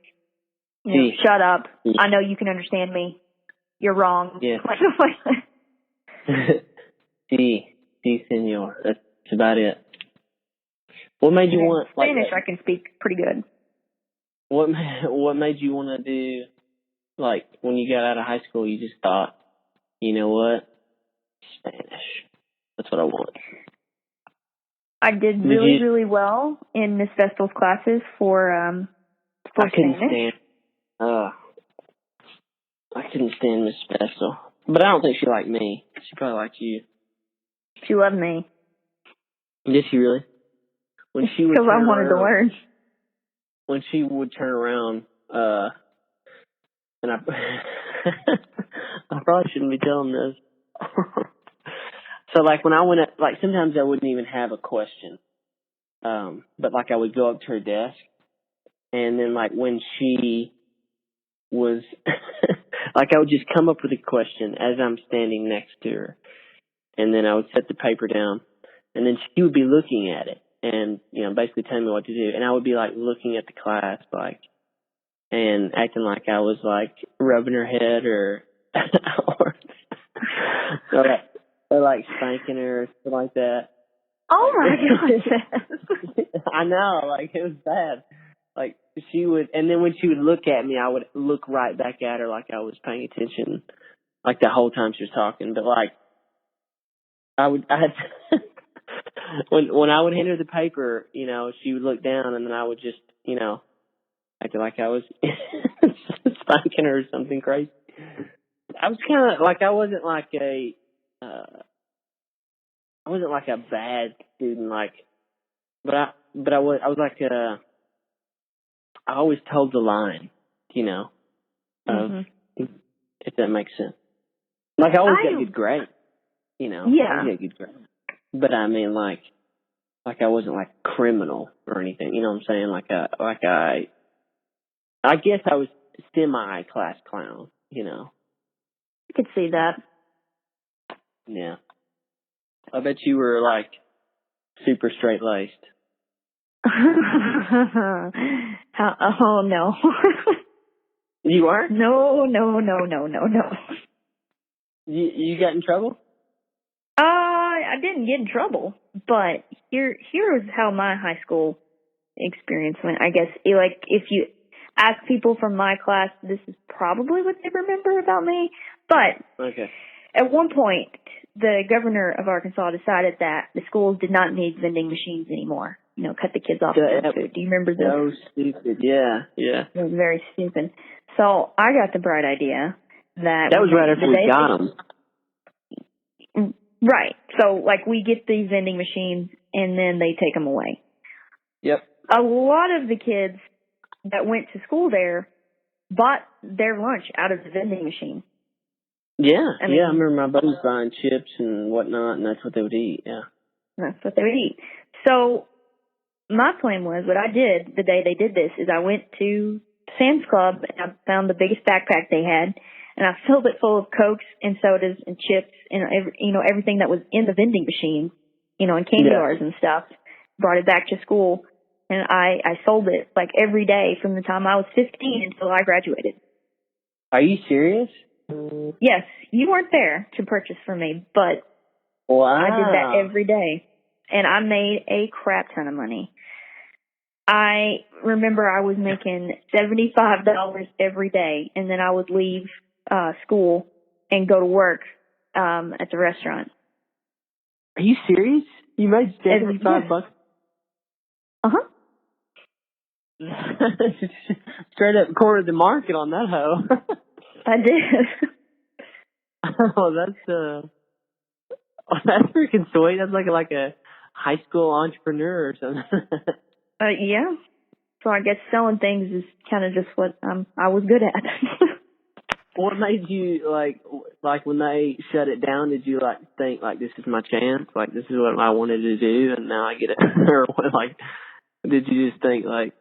Shut up. I know you can understand me. You're wrong. Yeah. Sí, señor. That's about it. What made you want Spanish? I can speak pretty good. What made you want to do, when you got out of high school, you just thought, you know what, Spanish. That's what I want. I did really well in Miss Vestal's classes for Spanish. I couldn't stand Miss Vestal. But I don't think she liked me. She probably liked you. She loved me. Did she really? When she would because I wanted to learn. When she would turn around, and I probably shouldn't be telling this. So when I went up, sometimes I wouldn't even have a question. But I would go up to her desk, and then when she was like I would just come up with a question as I'm standing next to her, and then I would set the paper down, and then she would be looking at it and, you know, basically telling me what to do, and I would be like looking at the class like and acting like I was like rubbing her head or or like spanking her or something like that. Oh my gosh. I know, like it was bad. Like she would, and then when she would look at me, I would look right back at her like I was paying attention, like the whole time she was talking. But like, I had when I would hand her the paper, you know, she would look down, and then I would just, you know, act like I was spanking her or something crazy. I was kind of like I wasn't like a bad student, like, but I was like I always told the line, you know, of, if that makes sense. Like I always got good grades, you know. Yeah. I always got good grades. But I mean, like I wasn't like criminal or anything, you know what I'm saying? I guess I was semi-class clown, you know. I could see that. Yeah. I bet you were like super straight-laced. Oh no. You weren't? No. You got in trouble? I didn't get in trouble, but here's how my high school experience went. I guess like if you ask people from my class, this is probably what they remember about me. But okay. At one point, the governor of Arkansas decided that the schools did not need vending machines anymore. You know, cut the kids off from food. Do you remember this? So stupid. Yeah. It was very stupid. So I got the bright idea that was right after we got them. Right. So, like, we get these vending machines, and then they take them away. Yep. A lot of the kids that went to school there bought their lunch out of the vending machine. Yeah. I remember my buddies buying chips and whatnot, and that's what they would eat. Yeah. That's what they would eat. So, my plan was, what I did the day they did this is I went to Sam's Club, and I found the biggest backpack they had, and I filled it full of Cokes and sodas and chips and everything that was in the vending machine, and candy bars and stuff. Brought it back to school, and I sold it like every day from the time I was 15 until I graduated. Are you serious? Yes, you weren't there to purchase from me, but wow. I did that every day, and I made a crap ton of money. I remember I was making $75 every day, and then I would leave school and go to work at the restaurant. Are you serious? You made $75? Uh-huh. Straight up cornered the market on that hoe. I did. Oh, that's freaking sweet. That's like a high school entrepreneur or something. Yeah. So I guess selling things is kind of just what I was good at. What made you like when they shut it down? Did you think this is my chance? Like this is what I wanted to do, and now I get it? Or what, did you just think I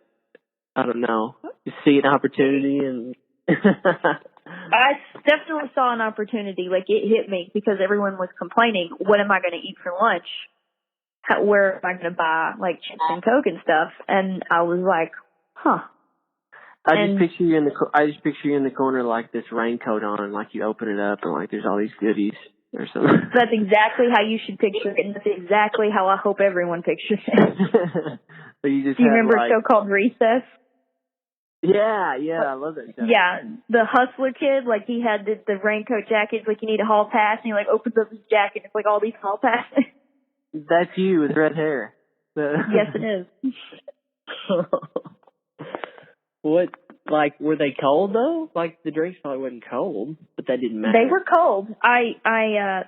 don't know, just see an opportunity and? I definitely saw an opportunity. Like it hit me because everyone was complaining. What am I going to eat for lunch? Where am I going to buy chips and Coke and stuff? And I was like, huh. I just picture you in the corner like this raincoat on, and you open it up and there's all these goodies or something. That's exactly how you should picture it, and that's exactly how I hope everyone pictures it. So you just do you remember So-Called Recess? Yeah, I love that show. Yeah, the hustler kid, he had the raincoat jacket, you need a hall pass, and he opens up his jacket, it's all these hall passes. That's you with red hair. Yes, it is. What, were they cold though? The drinks probably wasn't cold, but that didn't matter. They were cold. I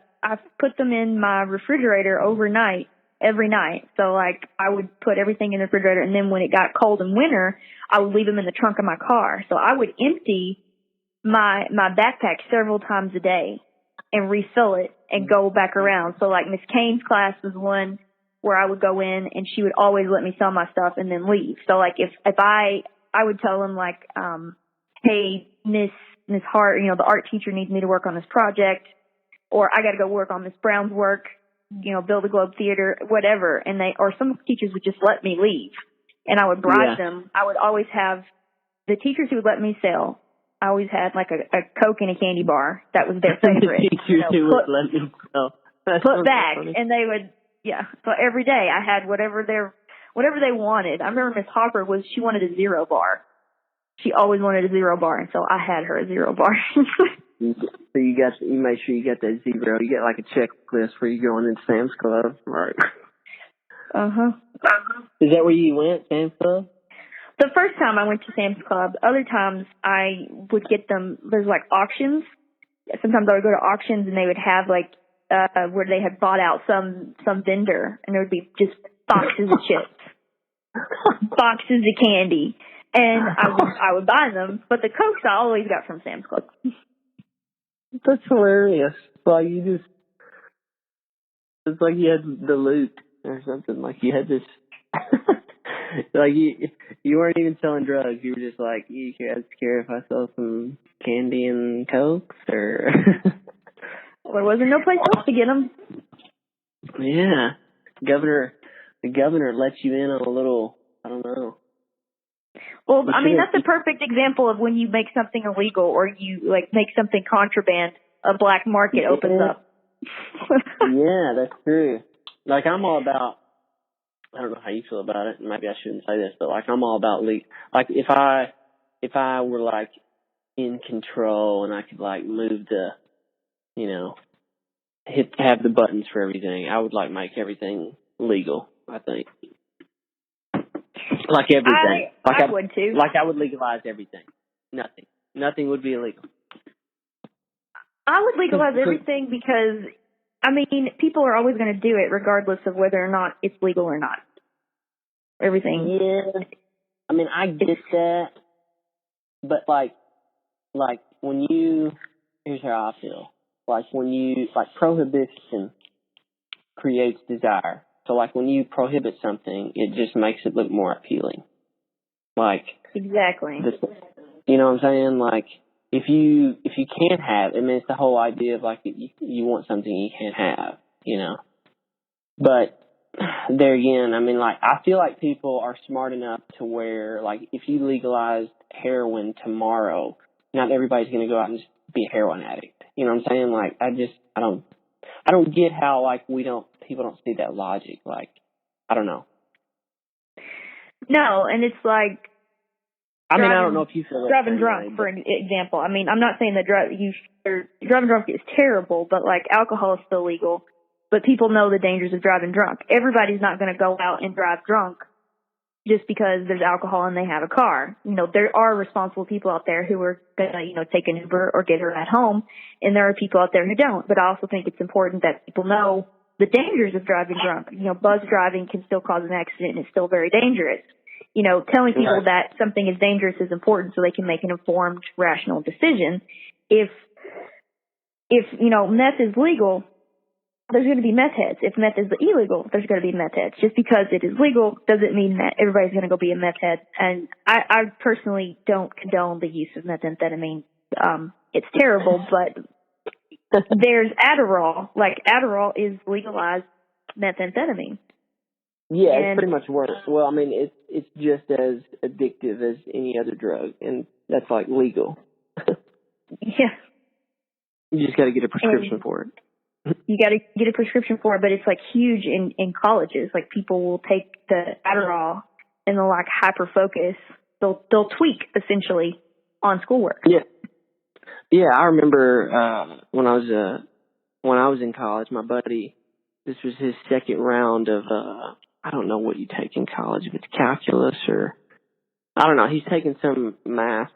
put them in my refrigerator overnight, every night. So I would put everything in the refrigerator, and then when it got cold in winter, I would leave them in the trunk of my car. So I would empty my backpack several times a day and refill it and go back around. So Miss Kane's class was one where I would go in, and she would always let me sell my stuff and then leave. So if I would tell them hey, Miss Hart, the art teacher needs me to work on this project, or I got to go work on Miss Brown's work, build a Globe Theater, whatever. And or some teachers would just let me leave, and I would bribe them. I would always have the teachers who would let me sail. I always had like a Coke and a candy bar. That was their favorite. The teachers who would let me sail. Put back, and they would, So every day I had whatever they wanted. I remember Miss Hopper she wanted a 0 bar. She always wanted a 0 bar, and so I had her a 0 bar. So you made sure you got that 0. You get like a checklist where you going into Sam's Club, right? Is that where you went, Sam's Club? The first time I went to Sam's Club. Other times I would get them. There's like auctions. Sometimes I would go to auctions and they would have like where they had bought out some vendor, and there would be just boxes of chips, boxes of candy, and I would buy them. But the Cokes I always got from Sam's Club. That's hilarious. Like it's like you had the loot or something. Like you had this. Like you weren't even selling drugs. You were just like, you guys care if I sell some candy and Cokes, or? Well, there wasn't no place else to get them. Yeah, the governor lets you in on a little. I don't know. Well, I mean, that's a perfect example of when you make something illegal or you like make something contraband, a black market opens up. Yeah, that's true. Like I'm all about. I don't know how you feel about it. Maybe I shouldn't say this, but like I'm all about like if I were like in control and I could like move the, have the buttons for everything, I would like make everything legal. I think. Like everything. I would too. Like I would legalize everything. Nothing would be illegal. I would legalize everything because, I mean, people are always going to do it regardless of whether or not it's legal or not. Everything. Yeah. I mean, I get that. But like when here's how I feel. Like when prohibition creates desire. So like when you prohibit something, it just makes it look more appealing. Like. Exactly. You know what I'm saying? Like, if you can't have, I mean, it's the whole idea of like you want something you can't have, But there again, I mean, like I feel like people are smart enough to where like if you legalized heroin tomorrow, not everybody's going to go out and just be a heroin addict. You know what I'm saying? Like I don't get how like people don't see that logic. Like I don't know. No, and it's like. I don't know if you feel that driving drunk, for an example. I mean, I'm not saying that driving drunk is terrible, but like alcohol is still legal. But people know the dangers of driving drunk. Everybody's not going to go out and drive drunk just because there's alcohol and they have a car. There are responsible people out there who are going to, take an Uber or get her at home, and there are people out there who don't. But I also think it's important that people know the dangers of driving drunk. Buzz driving can still cause an accident, and it's still very dangerous. Telling people that something is dangerous is important so they can make an informed, rational decision. If meth is legal, there's going to be meth heads. If meth is illegal, there's going to be meth heads. Just because it is legal doesn't mean that everybody's going to go be a meth head. And I personally don't condone the use of methamphetamine. It's terrible, but there's Adderall. Like Adderall is legalized methamphetamine. Yeah, it's pretty much worse. Well, I mean, it's just as addictive as any other drug, and that's like legal. Yeah. You just got to get a prescription for it. You got to get a prescription for it, but it's like huge in colleges. Like people will take the Adderall and they'll like hyper focus. They'll tweak essentially on schoolwork. Yeah. I remember when I was in college, my buddy. This was his second round of, I don't know what you take in college, if it's calculus or, I don't know. He's taking some math,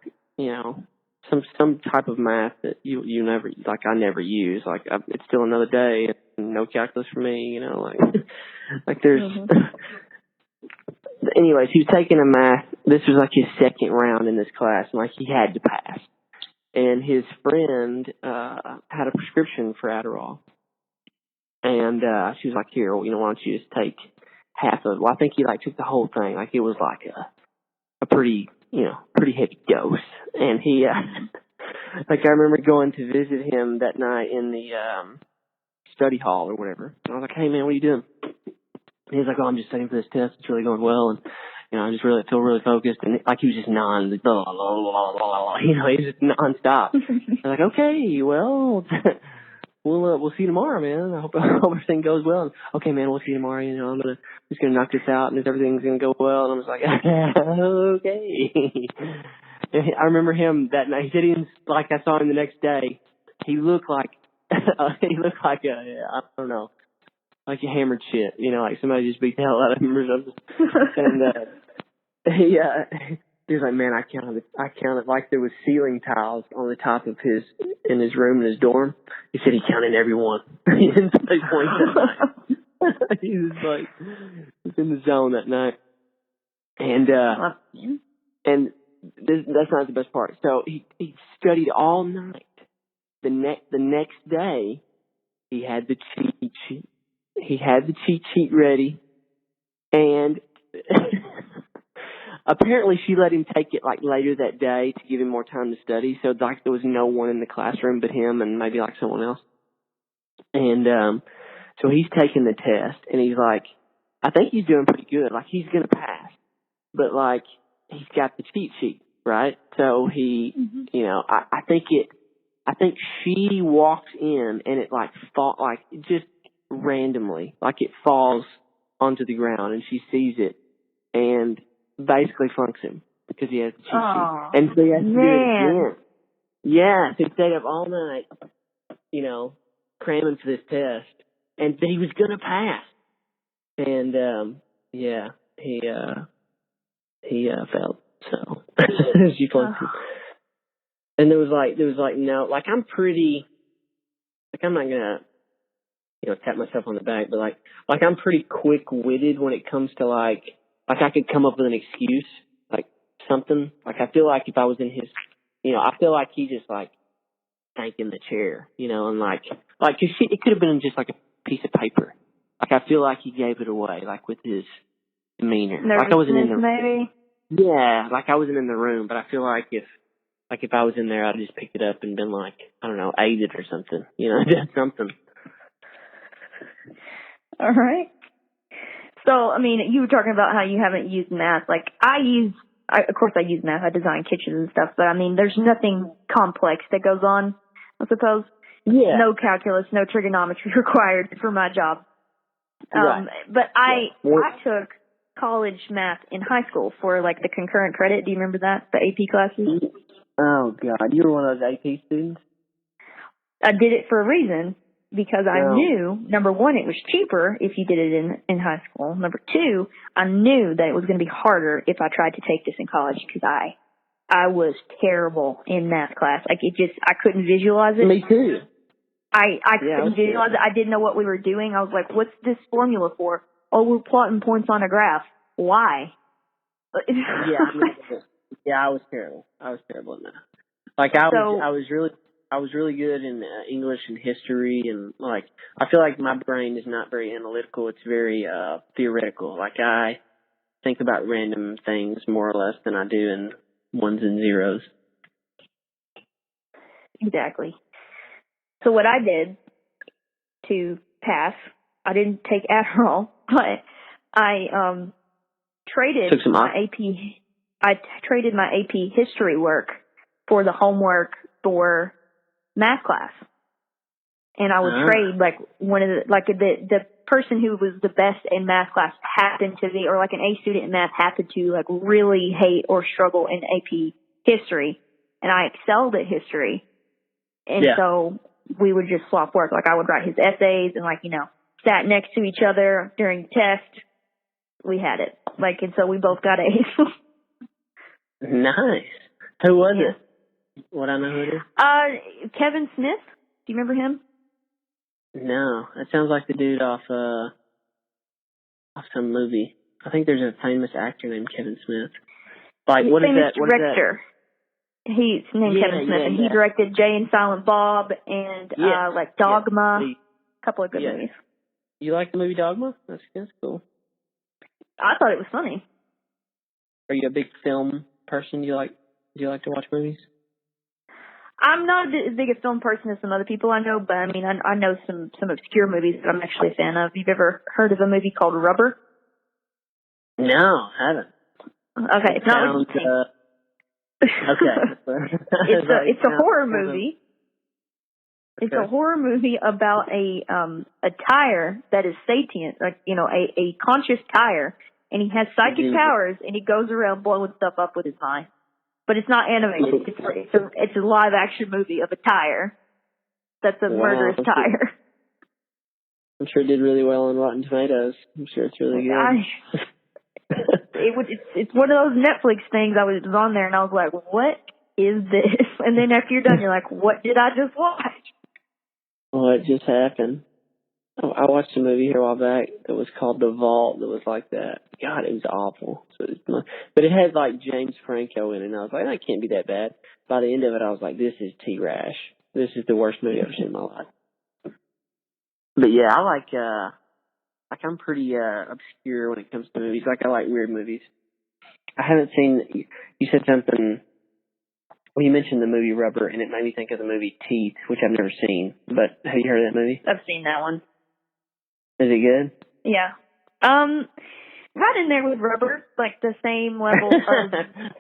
some type of math that you never, like I never use. Like it's still another day, and no calculus for me, like there's, anyways, he was taking a math. This was like his second round in this class, and like he had to pass. And his friend, had a prescription for Adderall. And she was like, here, why don't you just take half of it? Well, I think he like took the whole thing. Like it was like a pretty pretty heavy dose. And he, like I remember going to visit him that night in the study hall or whatever. And I was like, "Hey man, what are you doing?" And he was like, "Oh, I'm just studying for this test. It's really going well, and I just really feel really focused." And like he was just he was just nonstop. I was like, "Okay, well, we'll see you tomorrow, man. I hope everything goes well." And, "Okay, man, we'll see you tomorrow. I'm just gonna knock this out, and if everything's gonna go well." And I was like, "Okay." And I remember him that night. He said like I saw him the next day. He looked like I don't know, like a hammered shit. Like somebody just beat the hell out of him or something. And he was like, "Man, I counted like there was ceiling tiles on the top of in his room in his dorm." He said he counted every one. He didn't say points that night. He was like, he was in the zone that night. And that's not the best part. So he studied all night. The next day, he had the cheat sheet. He had the cheat sheet ready, and apparently she let him take it like later that day to give him more time to study. So like there was no one in the classroom but him and maybe like someone else. And so he's taking the test, and he's like, I think he's doing pretty good. Like he's gonna pass, but like he's got the cheat sheet, right? So he, I think she walks in and it like just randomly, like it falls onto the ground, and she sees it and basically flunks him because he has the cheat sheet, and so he has to do it again. Yeah, so he stayed up all night, cramming for this test, and he was gonna pass, and he failed. So she flunked him. And there was no, like I'm pretty, like I'm not gonna, tap myself on the back, but like I'm pretty quick-witted when it comes to like I could come up with an excuse, like something. Like I feel like if I was in his, I feel like he just like sank in the chair, and like cause it could have been just like a piece of paper. Like I feel like he gave it away, like with his demeanor. Like I wasn't in the maybe. Yeah, like I wasn't in the room, but I feel like if I was in there, I'd just picked it up and been like, I don't know, ate it or something, did something. All right. So, I mean, you were talking about how you haven't used math. Like, of course I use math. I design kitchens and stuff, but I mean, there's nothing complex that goes on, I suppose. Yeah. No calculus, no trigonometry required for my job. Right. But I took college math in high school for like the concurrent credit. Do you remember that? The AP classes? Oh God, you were one of those AP students? I did it for a reason, because I knew, number one, it was cheaper if you did it in high school. Number two, I knew that it was going to be harder if I tried to take this in college, because I was terrible in math class. Like I couldn't visualize it. Me too. I couldn't visualize it. I didn't know what we were doing. I was like, what's this formula for? Oh, we're plotting points on a graph. Why? I was terrible. I was terrible in that. Like I was really good in English and history, and like I feel like my brain is not very analytical. It's very theoretical. Like I think about random things more or less than I do in ones and zeros. Exactly. So what I did to pass, I didn't take Adderall, but I traded my AP history work for the homework for math class. And I would trade like one of the person who was the best in math class happened to be, or like an A student in math happened to like really hate or struggle in AP history, and I excelled at history. And so we would just swap work. Like I would write his essays and sat next to each other during the test. We had it. And so we both got A's. Nice. Who was it? Would I know who it is? Kevin Smith. Do you remember him? No. That sounds like the dude off some movie. I think there's a famous actor named Kevin Smith. Like, He's what is famous that? What director. Is that? He's named Kevin Smith, and he directed Jay and Silent Bob and Dogma, a couple of good movies. You like the movie Dogma? That's cool. I thought it was funny. Are you a big film person? Do you like to watch movies? I'm not as big a film person as some other people I know, but I mean, I know some obscure movies that I'm actually a fan of. You've ever heard of a movie called Rubber? No, I haven't. Okay, it's not what you think. Okay. It's a horror movie. Okay. It's a horror movie about a tire that is sentient, like, you know, a conscious tire, and he has psychic powers, and he goes around blowing stuff up with his mind. But it's not animated. It's a live action movie of a tire that's a murderous tire. I'm sure it did really well on Rotten Tomatoes. I'm sure it's really good. It's one of those Netflix things. I was on there and I was like, what is this? And then after you're done, you're like, what did I just watch? What just happened? I watched a movie here a while back that was called The Vault that was like that. God, it was awful. But it had like James Franco in it, and I was like, that can't be that bad. By the end of it, I was like, this is T-Rash. This is the worst movie I've ever seen in my life. But yeah, I like I'm pretty obscure when it comes to movies. Like, I like weird movies. I haven't seen, you said something, well, you mentioned the movie Rubber, and it made me think of the movie Teeth, which I've never seen. But have you heard of that movie? I've seen that one. Is it good? Yeah. Right in there with Rubber, like the same level of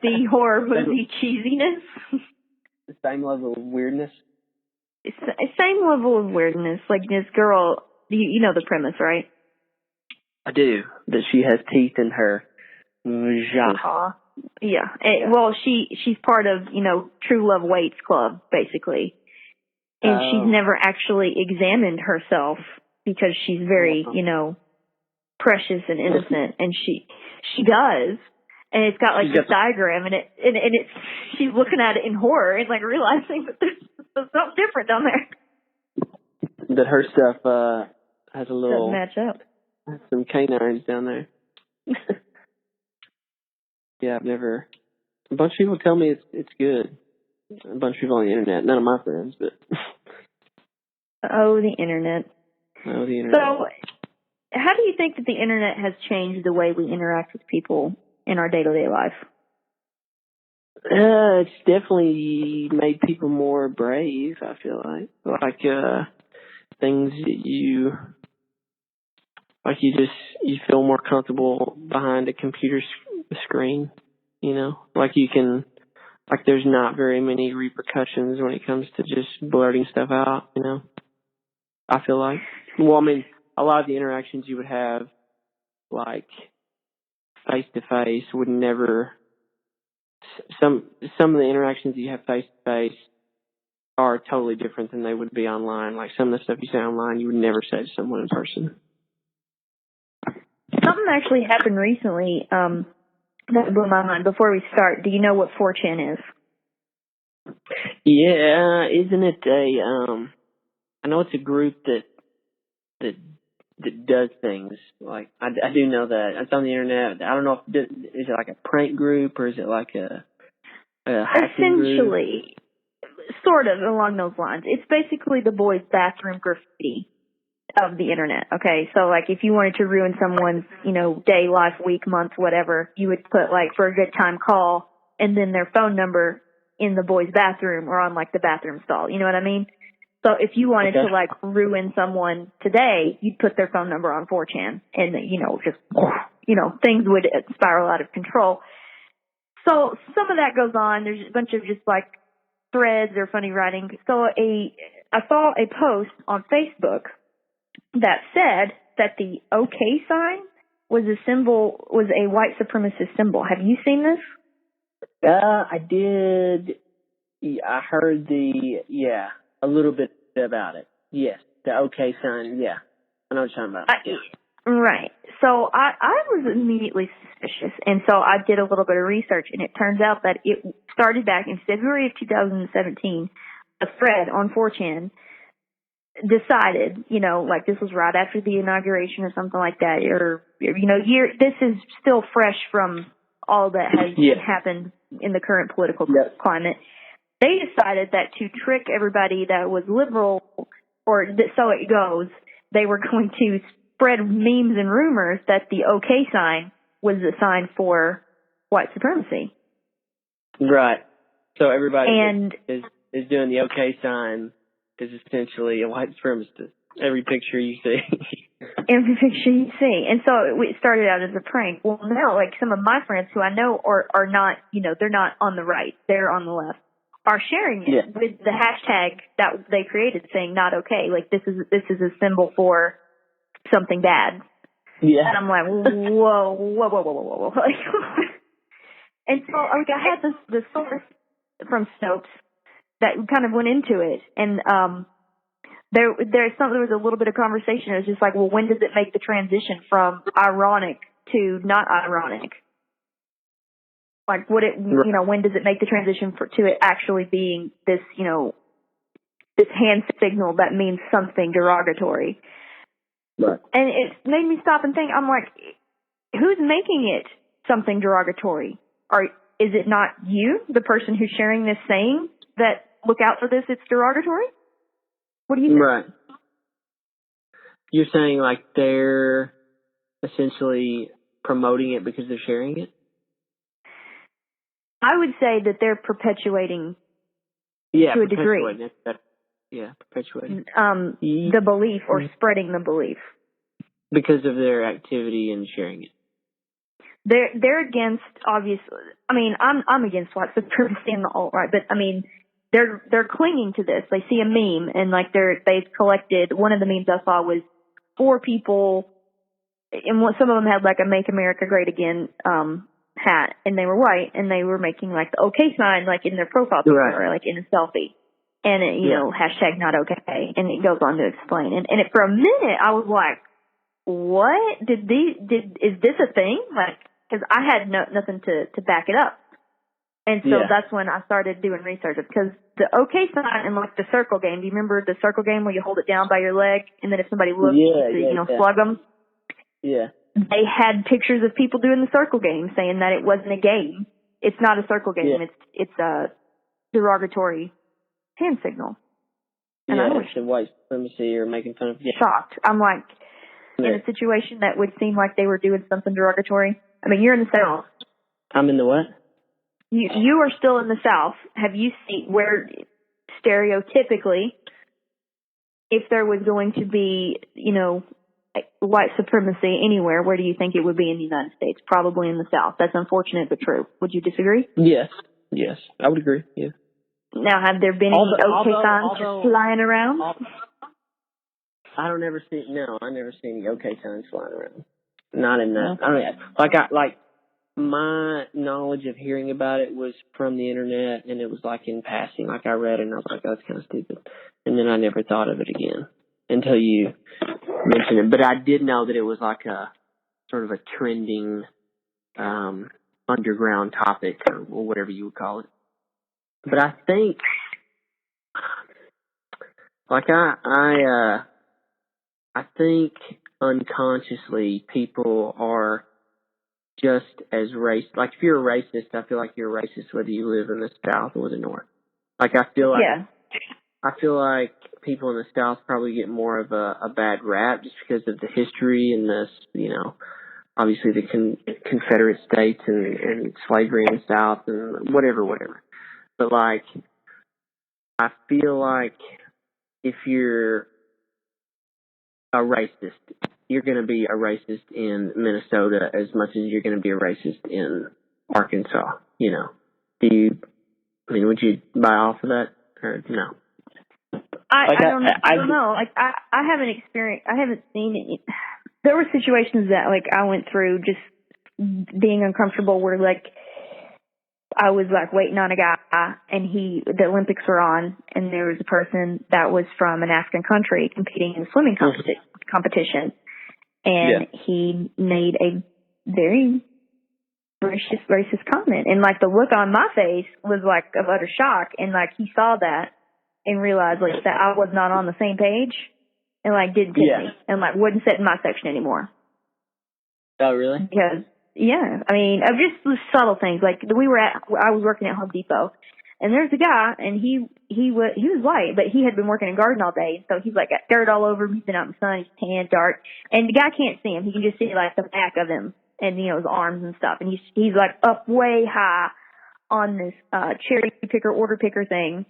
the horror movie cheesiness. The same level of weirdness? Same level of weirdness. Like this girl, you know the premise, right? I do. That she has teeth in her vagina. Yeah. Well, she's part of, you know, True Love Waits Club, basically. And she's never actually examined herself because she's very, you know, precious and innocent. And she does. And it's got like this diagram, and it's she's looking at it in horror and like realizing that there's something different down there. That her stuff has a little doesn't match up. Some canines down there. Yeah, I've never. A bunch of people tell me it's good. A bunch of people on the internet. None of my friends, but. Oh, the internet. Oh, the internet. So, how do you think that the internet has changed the way we interact with people in our day-to-day life? It's definitely made people more brave, I feel like. Like, things that you feel more comfortable behind a computer screen, you know? Like there's not very many repercussions when it comes to just blurting stuff out, you know? I feel like. Well, I mean, a lot of the interactions you would have, like, face-to-face would never... Some of the interactions you have face-to-face are totally different than they would be online. Like, some of the stuff you say online, you would never say to someone in person. Something actually happened recently that blew my mind. Before we start, do you know what 4chan is? Yeah, isn't it I know it's a group that does things. Like, I do know that. It's on the internet. I don't know is it like a prank group or is it like a hacking group? Essentially, sort of along those lines. It's basically the boys' bathroom graffiti of the internet. Okay, so like if you wanted to ruin someone's, you know, day, life, week, month, whatever, you would put like for a good time call and then their phone number in the boys' bathroom or on like the bathroom stall. You know what I mean? So if you wanted to like ruin someone today, you'd put their phone number on 4chan and, you know, just, you know, things would spiral out of control. So some of that goes on. There's a bunch of just like threads or funny writing. So I saw a post on Facebook that said that the OK sign was a white supremacist symbol. Have you seen this? I did. Yeah, I heard a little bit about it. Yes, the OK sign. Yeah, I know what you're talking about. Right. So I was immediately suspicious, and so I did a little bit of research, and it turns out that it started back in February of 2017. A thread on 4chan decided, you know, like this was right after the inauguration or something like that, or, you know, this is still fresh from all that has happened in the current political climate. They decided that to trick everybody that was liberal, or so it goes, they were going to spread memes and rumors that the OK sign was the sign for white supremacy. Right. So everybody And is doing the okay sign is essentially a white supremacist. Every picture you see. every picture you see. And so it started out as a prank. Well, now, like, some of my friends who I know are not, they're not on the right, they're on the left, are sharing it with the hashtag that they created, saying not okay. Like, this is a symbol for something bad. Yeah. And I'm like, whoa. And so, like, I had the source from Snopes that kind of went into it, and there was a little bit of conversation. It was just like, well, when does it make the transition from ironic to not ironic? Like, when does it make the transition to it actually being this, this hand signal that means something derogatory? Right. And it made me stop and think. I'm like, who's making it something derogatory? Or is it not you, the person who's sharing this, saying that, look out for this, it's derogatory? What do you think? Right. You're saying, like, they're essentially promoting it because they're sharing it? I would say that they're perpetuating to a degree. Perpetuating. The belief or spreading the belief. Because of their activity in sharing it. They're against, obviously. I mean, I'm against white supremacy and the alt-right, but I mean, they're clinging to this. They see a meme and like they've collected. One of the memes I saw was 4 people, and some of them had like a "Make America Great Again" hat, and they were white, and they were making like the okay sign like in their profile picture or like in a selfie, and it, hashtag not okay, and it goes on to explain. And for a minute I was like, what is this a thing? Like, because I had nothing to back it up. And so that's when I started doing research, because the okay sign and like the circle game. Do you remember the circle game where you hold it down by your leg, and then if somebody looks, slug them? Yeah. They had pictures of people doing the circle game, saying that it wasn't a game. It's not a circle game. Yeah. It's a derogatory hand signal. And I was it's a white supremacy or making fun of. Yeah. Shocked. I'm like, in a situation that would seem like they were doing something derogatory. I mean, you're in the South. I'm in the what? You are still in the South. Have you seen where stereotypically, if there was going to be, white supremacy anywhere, where do you think it would be in the United States? Probably in the South. That's unfortunate but true. Would you disagree? Yes, I would agree. Yeah. Now, have there been any okay signs just flying around? I never see any okay signs flying around. Not in that. I don't my knowledge of hearing about it was from the internet, and it was like in passing. Like I read it and I was like, oh, that's kind of stupid. And then I never thought of it again until you mentioned it. But I did know that it was like a sort of a trending underground topic or whatever you would call it. But I think, I think unconsciously people are just as racist. Like, if you're a racist, I feel like you're a racist whether you live in the South or the North. Like, I feel like people in the South probably get more of a bad rap just because of the history and this, obviously the Confederate States and slavery in the South and whatever. But, like, I feel like if you're a racist, you're going to be a racist in Minnesota as much as you're going to be a racist in Arkansas. Would you buy off of that or no? I don't know. Like, I haven't experienced, I haven't seen it. There were situations that like I went through just being uncomfortable where like I was like waiting on a guy and the Olympics were on, and there was a person that was from an African country competing in a swimming competition. And he made a very racist comment. And like the look on my face was like of utter shock. And like he saw that and realized like that I was not on the same page, and like didn't tip me and like wouldn't sit in my section anymore. Oh, really? Because I mean, of just the subtle things. Like I was working at Home Depot, and there's a guy, and he was white, but he had been working in garden all day, so he's like got dirt all over him. He's been out in the sun, he's tan, dark, and the guy can't see him. He can just see like the back of him and his arms and stuff, and he's like up way high on this cherry picker, order picker thing.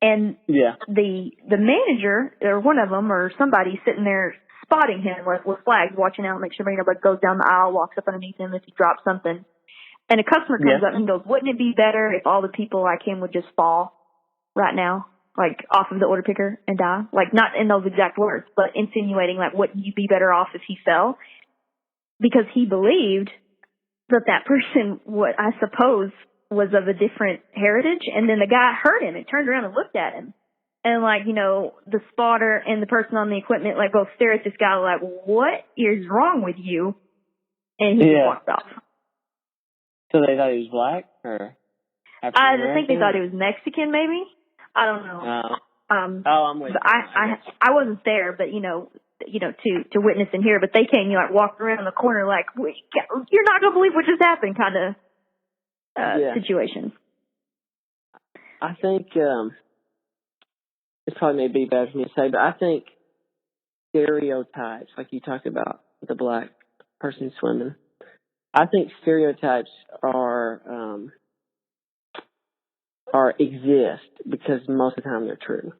And Yeah. the manager, or one of them, or somebody sitting there spotting him with flags, watching out, make sure nobody goes down the aisle, walks up underneath him if he drops something. And a customer comes up and goes, wouldn't it be better if all the people like him would just fall right now, like off of the order picker and die? Like, not in those exact words, but insinuating, like, wouldn't you be better off if he fell? Because he believed that person, what I suppose, was of a different heritage. And then the guy heard him and turned around and looked at him. And, like, you know, the spotter and the person on the equipment, like, both stare at this guy like, what is wrong with you? And he just walked off. So they thought he was black, or I think they thought he was Mexican, maybe. I don't know. I'm with you. I wasn't there, but you know, to witness and hear. But they came, you know, like walked around the corner, like, you're not gonna believe what just happened, kind of situation. I think this probably may be bad for me to say, but I think stereotypes, like you talked about the black person swimming, I think stereotypes exist because most of the time they're true.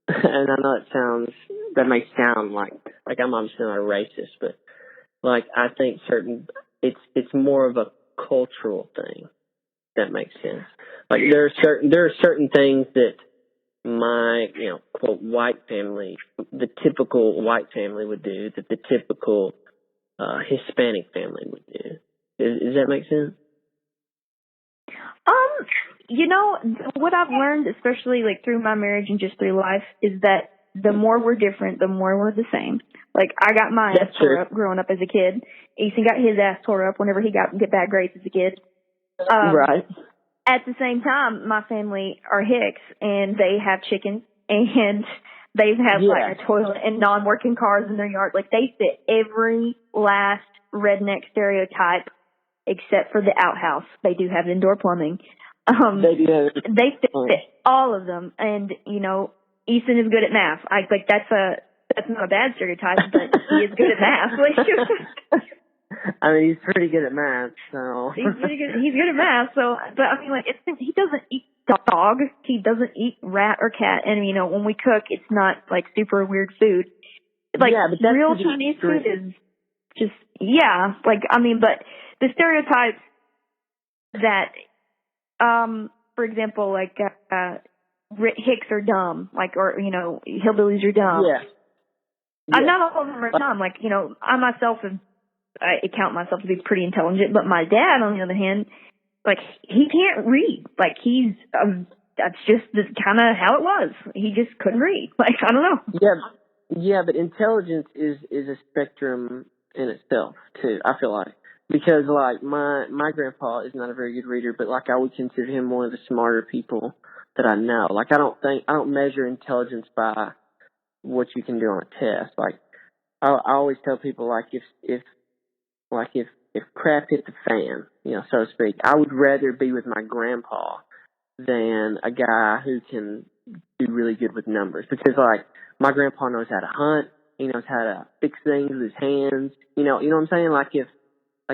And I know that may sound like I'm obviously not a racist, but like I think it's more of a cultural thing. That makes sense. Like there are certain things that my, you know, quote, white family, the typical white family would do that the typical Hispanic family would do. Does that make sense? You know, what I've learned, especially like through my marriage and just through life, is that the more we're different, the more we're the same. Like, I got my ass tore up growing up as a kid. Ethan got his ass tore up whenever he get bad grades as a kid. Right. At the same time, my family are Hicks, and they have chickens, and they have like a toilet and non-working cars in their yard. Like, they fit every last redneck stereotype except for the outhouse. They do have indoor plumbing. They fit all of them, and you know, Ethan is good at math. That's not a bad stereotype, but he is good at math. I mean, he's pretty good at math, so he's good at math. So, but I mean, like, he doesn't eat dog, he doesn't eat rat or cat, and you know, when we cook, it's not like super weird food. Like, but real Chinese food is just like, I mean, but the stereotypes that, for example, like Hicks are dumb, like, or you know, hillbillies are dumb. Not all of them are dumb. Like, you know, I myself I count myself to be pretty intelligent, but my dad, on the other hand, like, he can't read. Like, he's that's just kind of how it was. He just couldn't read. Like, I don't know. Yeah, but intelligence is a spectrum in itself too, I feel like. Because, like, my grandpa is not a very good reader, but, like, I would consider him one of the smarter people that I know. Like, I don't measure intelligence by what you can do on a test. Like, I always tell people, like, if crap hit the fan, you know, so to speak, I would rather be with my grandpa than a guy who can do really good with numbers. Because, like, my grandpa knows how to hunt, he knows how to fix things with his hands. You know what I'm saying? Like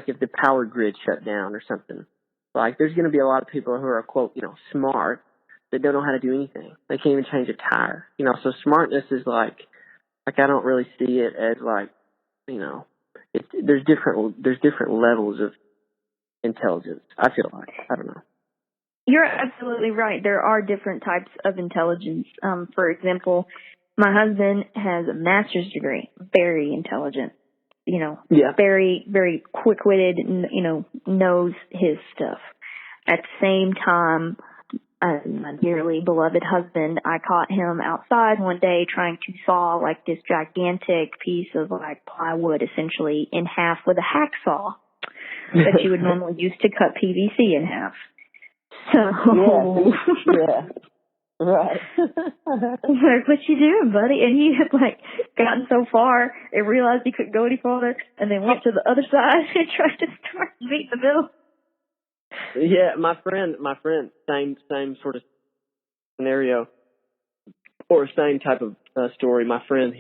if the power grid shut down or something, like, there's going to be a lot of people who are, quote, you know, smart that don't know how to do anything. They can't even change a tire. You know, so smartness is like I don't really see it as, like, you know, there's different levels of intelligence, I feel like. I don't know. You're absolutely right. There are different types of intelligence. For example, my husband has a master's degree, very intelligent. You know, very, very quick-witted, and, you know, knows his stuff. At the same time, my dearly beloved husband, I caught him outside one day trying to saw, like, this gigantic piece of, like, plywood, essentially, in half with a hacksaw that you would normally use to cut PVC in half. So, right. Like, what you doing, buddy? And he had, like, gotten so far and realized he couldn't go any farther, and then went to the other side and tried to start to meet in the middle. Yeah, my friend, same sort of scenario, or same type of story. My friend,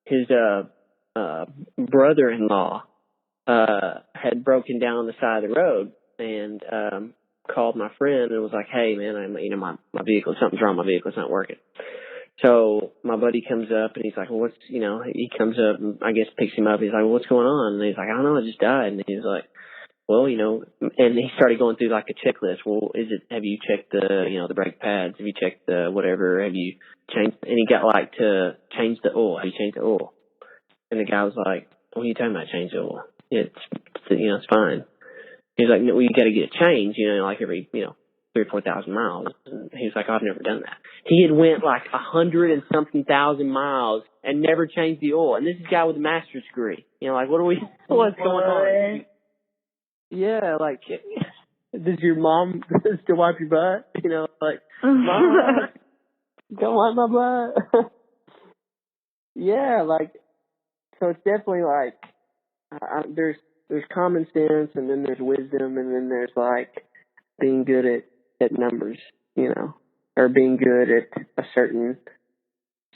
his brother-in-law had broken down on the side of the road, and called my friend and was like, hey, man, my vehicle, something's wrong. My vehicle's not working. So my buddy comes up and he's like, well, he comes up and I guess picks him up. He's like, well, what's going on? And he's like, I don't know, I just died. And he's like, well, and he started going through like a checklist. Well, have you checked the brake pads? Have you checked the whatever? Have you changed? And he got like to change the oil. Have you changed the oil? And the guy was like, what are you talking about? Change the oil? It's fine. He's like, no, well, you got to get it changed, like every, 3,000 or 4,000 miles. And he was like, I've never done that. He had went like 100 and something thousand miles and never changed the oil. And this is a guy with a master's degree. What's going on? Yeah, like, does your mom still wipe your butt? Mom, don't wipe my butt. Yeah, like, so it's definitely like, there's common sense, and then there's wisdom, and then there's like being good at numbers, or being good at a certain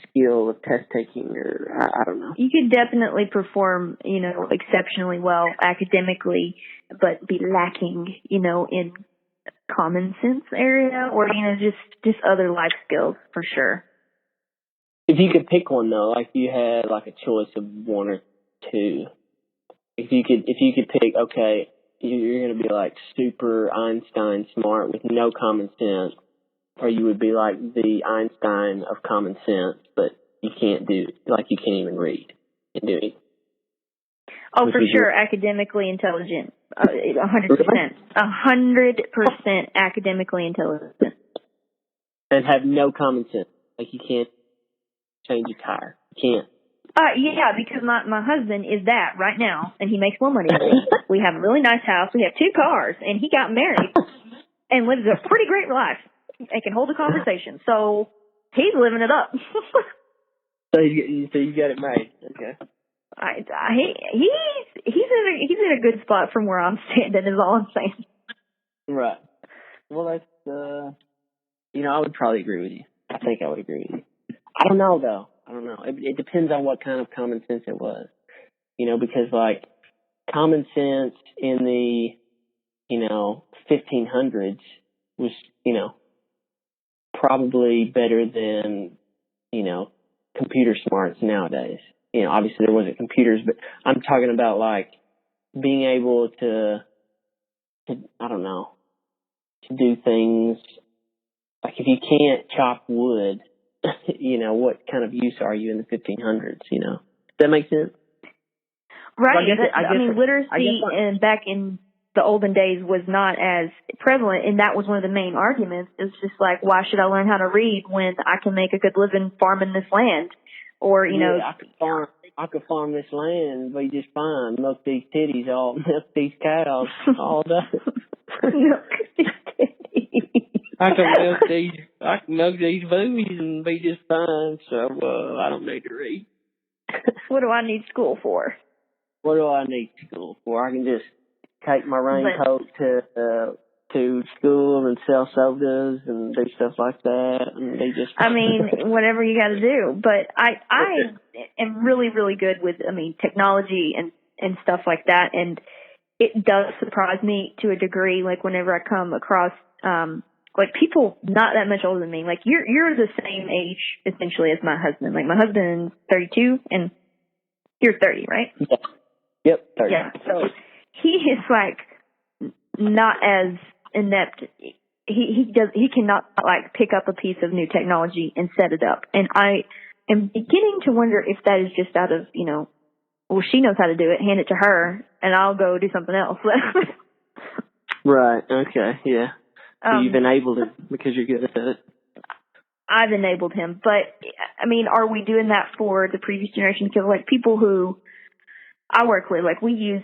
skill of test taking, or I don't know. You could definitely perform, exceptionally well academically, but be lacking, in common sense area, or just other life skills for sure. If you could pick one though, like you had like a choice of one or two. If you could pick, okay, you're going to be like super Einstein smart with no common sense, or you would be like the Einstein of common sense, but you can't even read and do it. Oh, for sure, academically intelligent, 100%, 100% academically intelligent, and have no common sense. Like you can't change a tire. You can't. Yeah, because my husband is that right now, and he makes more money than me. We have a really nice house. We have 2 cars, and he got married and lives a pretty great life and can hold a conversation. So he's living it up. So you got it made. Okay. He's in a good spot from where I'm standing. Is all I'm saying. Right. Well, that's I would probably agree with you. I think I would agree with you. I don't know though. It depends on what kind of common sense it was. Because like common sense in the 1500s was probably better than computer smarts nowadays. Obviously there wasn't computers, but I'm talking about like being able to I don't know, to do things like if you can't chop wood, what kind of use are you in the 1500s? Does that make sense? Right. Literacy and back in the olden days was not as prevalent, and that was one of the main arguments. It's just like, why should I learn how to read when I can make a good living farming this land? Or, I could farm this land, but just fine. Milk these titties, milk these cows all day. Milk these titties. I can milk these boobies and be just fine. So I don't need to read. What do I need school for? What do I need school for? I can just take my raincoat to school and sell sodas and do stuff like that, and they just. Whatever you got to do. But I am really, really good with technology and stuff like that, and it does surprise me to a degree. Like whenever I come across like people not that much older than me, like you're the same age essentially as my husband. Like my husband's 32 and you're 30, right? Yeah. Yep. 30. Yeah. So he is like not as inept. He cannot like pick up a piece of new technology and set it up. And I am beginning to wonder if that is just out of, well, she knows how to do it, hand it to her and I'll go do something else. Right. Okay. Yeah. So you've enabled him because you're good at it. I've enabled him, but are we doing that for the previous generation? Because like people who I work with, like we use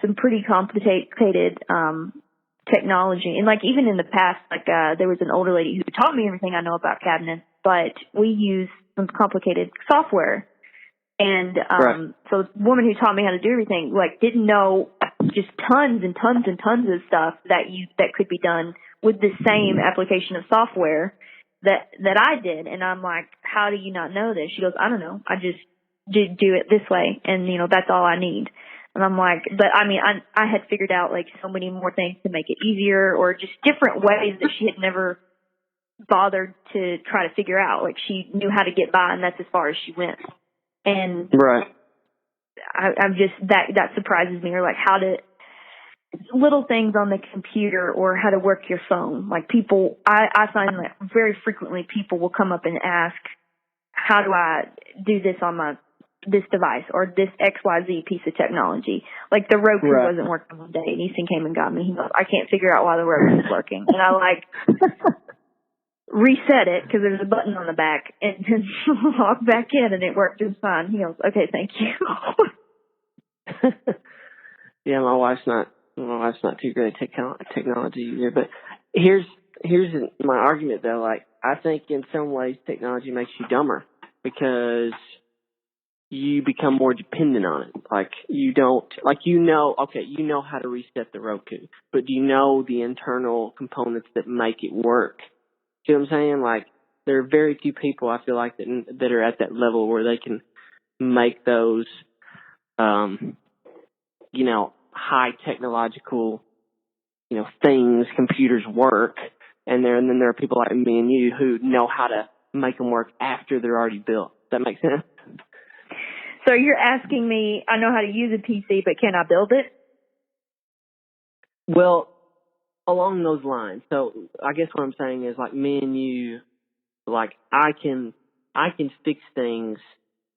some pretty complicated technology, and like even in the past, like there was an older lady who taught me everything I know about cabinets, but we use some complicated software, and right. So the woman who taught me how to do everything like didn't know just tons and tons and tons of stuff that could be done with the same application of software that I did. And I'm like, how do you not know this? She goes, I don't know. I just do it this way. And, that's all I need. And I'm like, but I mean, I had figured out like so many more things to make it easier, or just different ways that she had never bothered to try to figure out. Like she knew how to get by, and that's as far as she went. And Right. I'm just that surprises me, or like how to little things on the computer, or how to work your phone. Like people, I find that very frequently people will come up and ask, how do I do this on this device or this XYZ piece of technology? Like the Roku wasn't working one day, and Easton came and got me. He goes, I can't figure out why the Roku is working. And I like reset it because there's a button on the back, and then log back in, and it worked just fine. He goes, okay, thank you. Yeah, my wife's not too great at technology either. But here's my argument though. Like I think in some ways technology makes you dumber because you become more dependent on it. Like you don't, like you know how to reset the Roku, but do you know the internal components that make it work? See what I'm saying? Like there are very few people I feel like that are at that level where they can make those, high technological, things, computers work. And then there are people like me and you who know how to make them work after they're already built. Does that make sense? So you're asking me, I know how to use a PC, but can I build it? Well, along those lines. So I guess what I'm saying is like me and you, like I can fix things,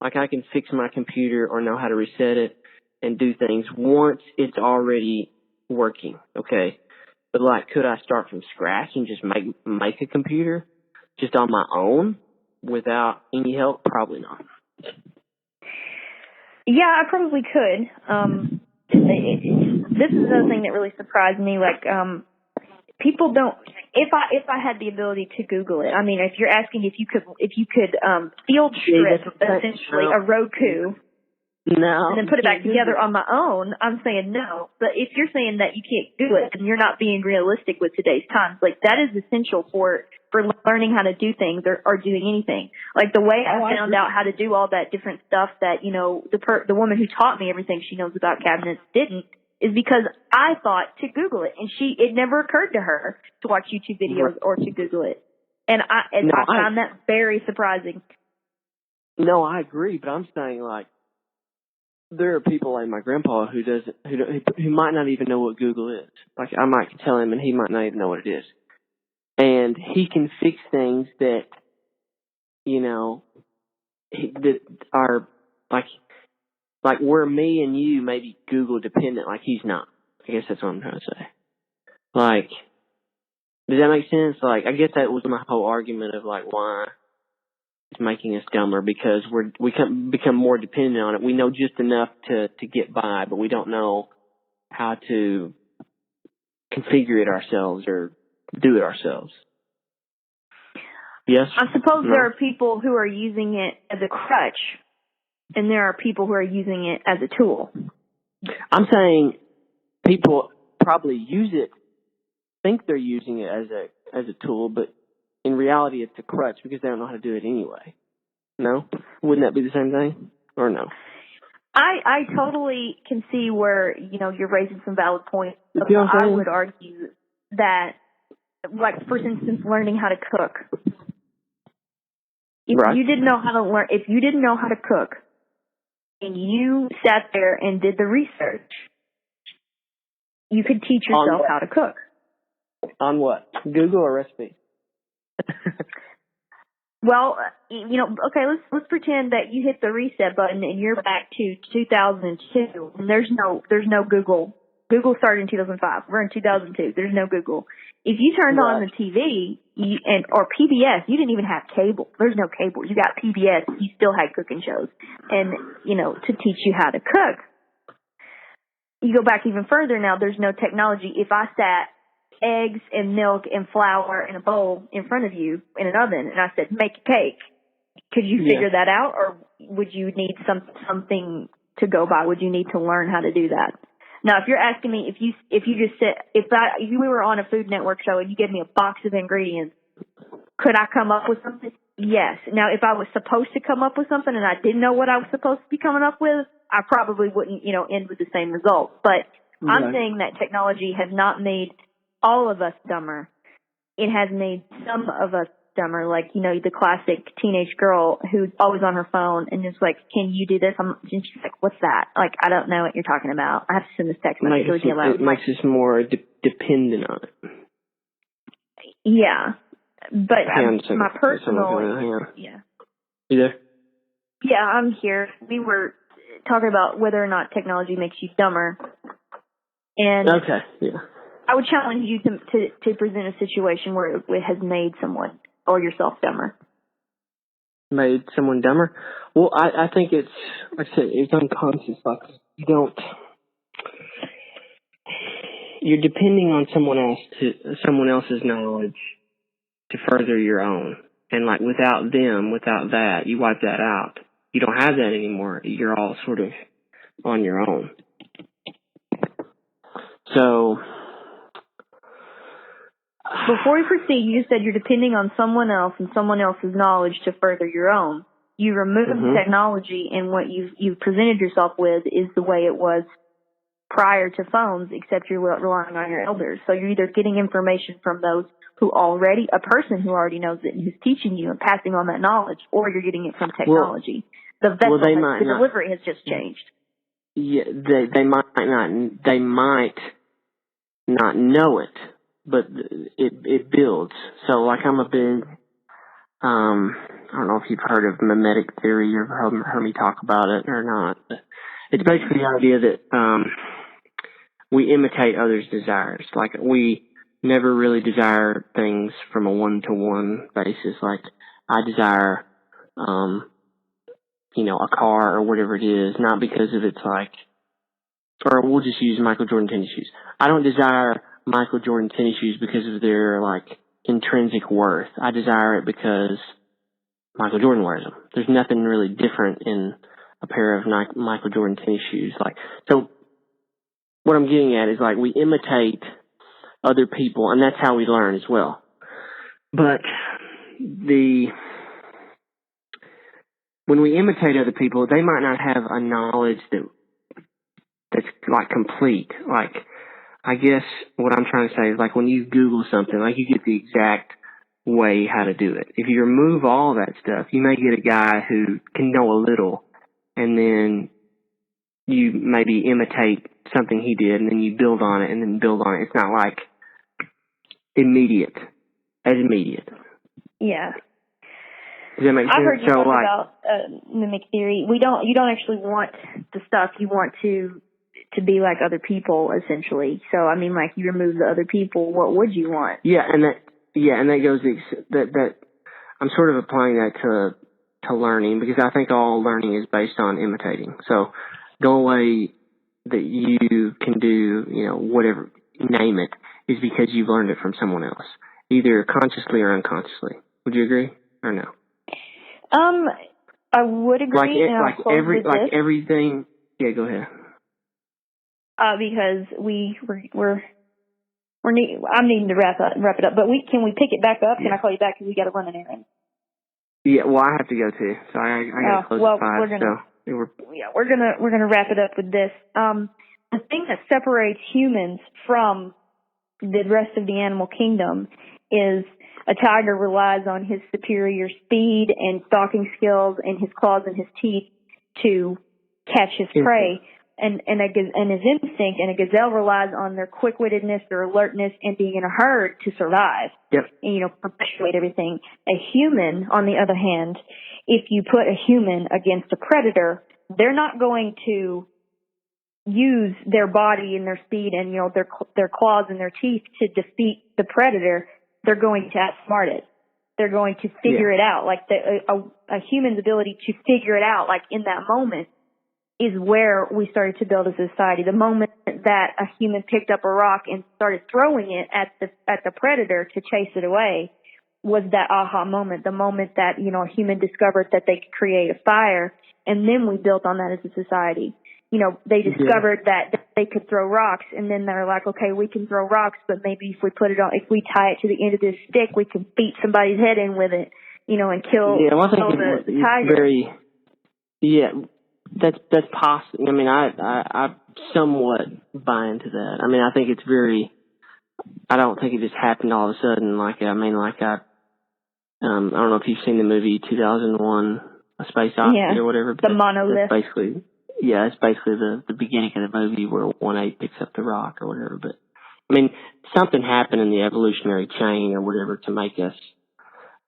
like I can fix my computer or know how to reset it and do things once it's already working, okay? But like, could I start from scratch and just make a computer just on my own without any help? Probably not. Yeah, I probably could. This is another thing that really surprised me. Like, people don't. If I had the ability to Google it, I mean, if you're asking if you could field strip essentially a Roku. No. And then put it back together on my own, I'm saying no. But if you're saying that you can't do it, then you're not being realistic with today's times. Like, that is essential for learning how to do things or doing anything. Like, the way I found out how to do all that different stuff that, the woman who taught me everything she knows about cabinets didn't, is because I thought to Google it. And it never occurred to her to watch YouTube videos or to Google it. And I found that very surprising. No, I agree, but I'm saying, like, there are people like my grandpa who might not even know what Google is. Like I might tell him and he might not even know what it is. And he can fix things that, that are like where me and you maybe Google dependent, like he's not. I guess that's what I'm trying to say. Like, does that make sense? Like, I guess that was my whole argument of like why it's making us dumber, because we can become more dependent on it. We know just enough to get by, but we don't know how to configure it ourselves or do it ourselves. Yes? I suppose No? there are people who are using it as a crutch, and there are people who are using it as a tool. I'm saying people probably think they're using it as a tool, but in reality, it's a crutch because they don't know how to do it anyway. No? Wouldn't that be the same thing? Or no? I totally can see where, you're raising some valid points. I would argue that, like, for instance, learning how to cook. If you didn't know how to cook, and you sat there and did the research, you could teach yourself how to cook. On what? Google or recipe? Well, okay, let's pretend that you hit the reset button and you're back to 2002, and there's no Google. Google started in 2005. We're in 2002. There's no Google. If you turned on the TV or PBS, you didn't even have cable. There's no cable. You got PBS. You still had cooking shows, and to teach you how to cook. You go back even further now. There's no technology. If I sat eggs and milk and flour in a bowl in front of you in an oven, and I said, make a cake, could you figure that out, or would you need something to go by? Would you need to learn how to do that? Now, if you're asking me, if we were on a Food Network show and you gave me a box of ingredients, could I come up with something? Yes. Now, if I was supposed to come up with something and I didn't know what I was supposed to be coming up with, I probably wouldn't, end with the same result. But I'm saying that technology has not made all of us dumber. It has made some of us dumber, like, the classic teenage girl who's always on her phone and is like, can you do this? And she's like, what's that? Like, I don't know what you're talking about. I have to send this text message. It makes us more dependent on it. Yeah. But my personal... Yeah. You there? Yeah, I'm here. We were talking about whether or not technology makes you dumber. And okay, yeah. I would challenge you to present a situation where it has made someone or yourself dumber. Made someone dumber? Well, I think it's, like I said, it's unconscious. Like, you're depending on someone else's knowledge to further your own. And like without that, you wipe that out. You don't have that anymore. You're all sort of on your own. So, before we proceed, you just said you're depending on someone else and someone else's knowledge to further your own. You remove the technology, and what you've presented yourself with is the way it was prior to phones, except you're relying on your elders. So you're either getting information from those a person who already knows it and who's teaching you and passing on that knowledge, or you're getting it from technology. The delivery has just changed. Yeah, they might not know it, but it builds. So, like, I'm a big, I don't know if you've heard of mimetic theory or heard me talk about it or not. But it's basically the idea that we imitate others' desires. Like, we never really desire things from a one-to-one basis. Like, I desire, a car or whatever it is, not because of its like, or we'll just use Michael Jordan tennis shoes. I don't desire Michael Jordan tennis shoes because of their like intrinsic worth. I desire it because Michael Jordan wears them. There's nothing really different in a pair of Michael Jordan tennis shoes. Like, so what I'm getting at is like we imitate other people, and that's how we learn as well. But when we imitate other people, they might not have a knowledge that's like complete. Like, I guess what I'm trying to say is like when you Google something, like you get the exact way how to do it. If you remove all that stuff, you may get a guy who can know a little, and then you maybe imitate something he did, and then you build on it, and then build on it. It's not like immediate. Yeah. Does that make sense? I've heard you talk about mimic theory. You don't actually want the stuff. You want to be like other people, essentially. So, I mean, like, you remove the other people, what would you want? Yeah, and that goes that I'm sort of applying that to learning, because I think all learning is based on imitating. So, the only way that you can do, whatever, name it, is because you've learned it from someone else, either consciously or unconsciously. Would you agree or no? I would agree. Everything. Yeah, go ahead. Because I'm needing to wrap it up. But can we pick it back up? Can I call you back because we got to run an errand? Yeah, well, I have to go too, so I got to close at 5. We're gonna wrap it up with this. The thing that separates humans from the rest of the animal kingdom is a tiger relies on his superior speed and stalking skills and his claws and his teeth to catch his prey, and his instinct. And a gazelle relies on their quick-wittedness, their alertness, and being in a herd to survive. Yep. And perpetuate everything. A human, on the other hand, if you put a human against a predator, they're not going to use their body and their speed and their claws and their teeth to defeat the predator. They're going to outsmart it. They're going to figure it out. Like a human's ability to figure it out, like in that moment, is where we started to build a society. The moment that a human picked up a rock and started throwing it at the predator to chase it away was that aha moment. The moment that a human discovered that they could create a fire, and then we built on that as a society. They discovered that they could throw rocks, and then they're like, okay, we can throw rocks, but maybe if we tie it to the end of this stick, we can beat somebody's head in with it, and kill the tiger. that's possible. I mean, I somewhat buy into that. I mean, I think it's very. I don't think it just happened all of a sudden. I don't know if you've seen the movie 2001: A Space Odyssey or whatever. The monolith. It's basically the beginning of the movie where 1/8 picks up the rock or whatever. But I mean, something happened in the evolutionary chain or whatever to make us.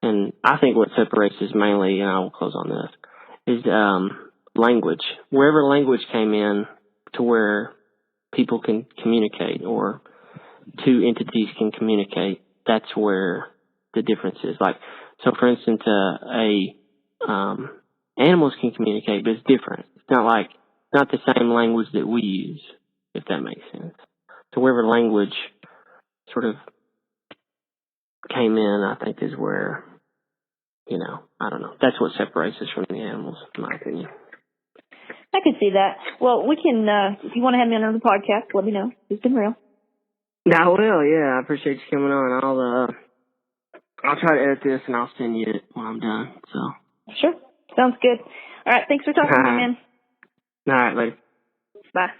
And I think what separates us mainly, and I will close on this, is language. Wherever language came in to where people can communicate or two entities can communicate, that's where the difference is. Like, so for instance, animals can communicate, but it's different. It's not the same language that we use, if that makes sense. So wherever language sort of came in, I think is where, I don't know. That's what separates us from the animals, in my opinion. I can see that. Well, we can, if you want to have me on another podcast, let me know. It's been real. I will, yeah. I appreciate you coming on. I'll try to edit this and I'll send you it when I'm done. So. Sure. Sounds good. All right. Thanks for talking to me, man. All right, later. Bye.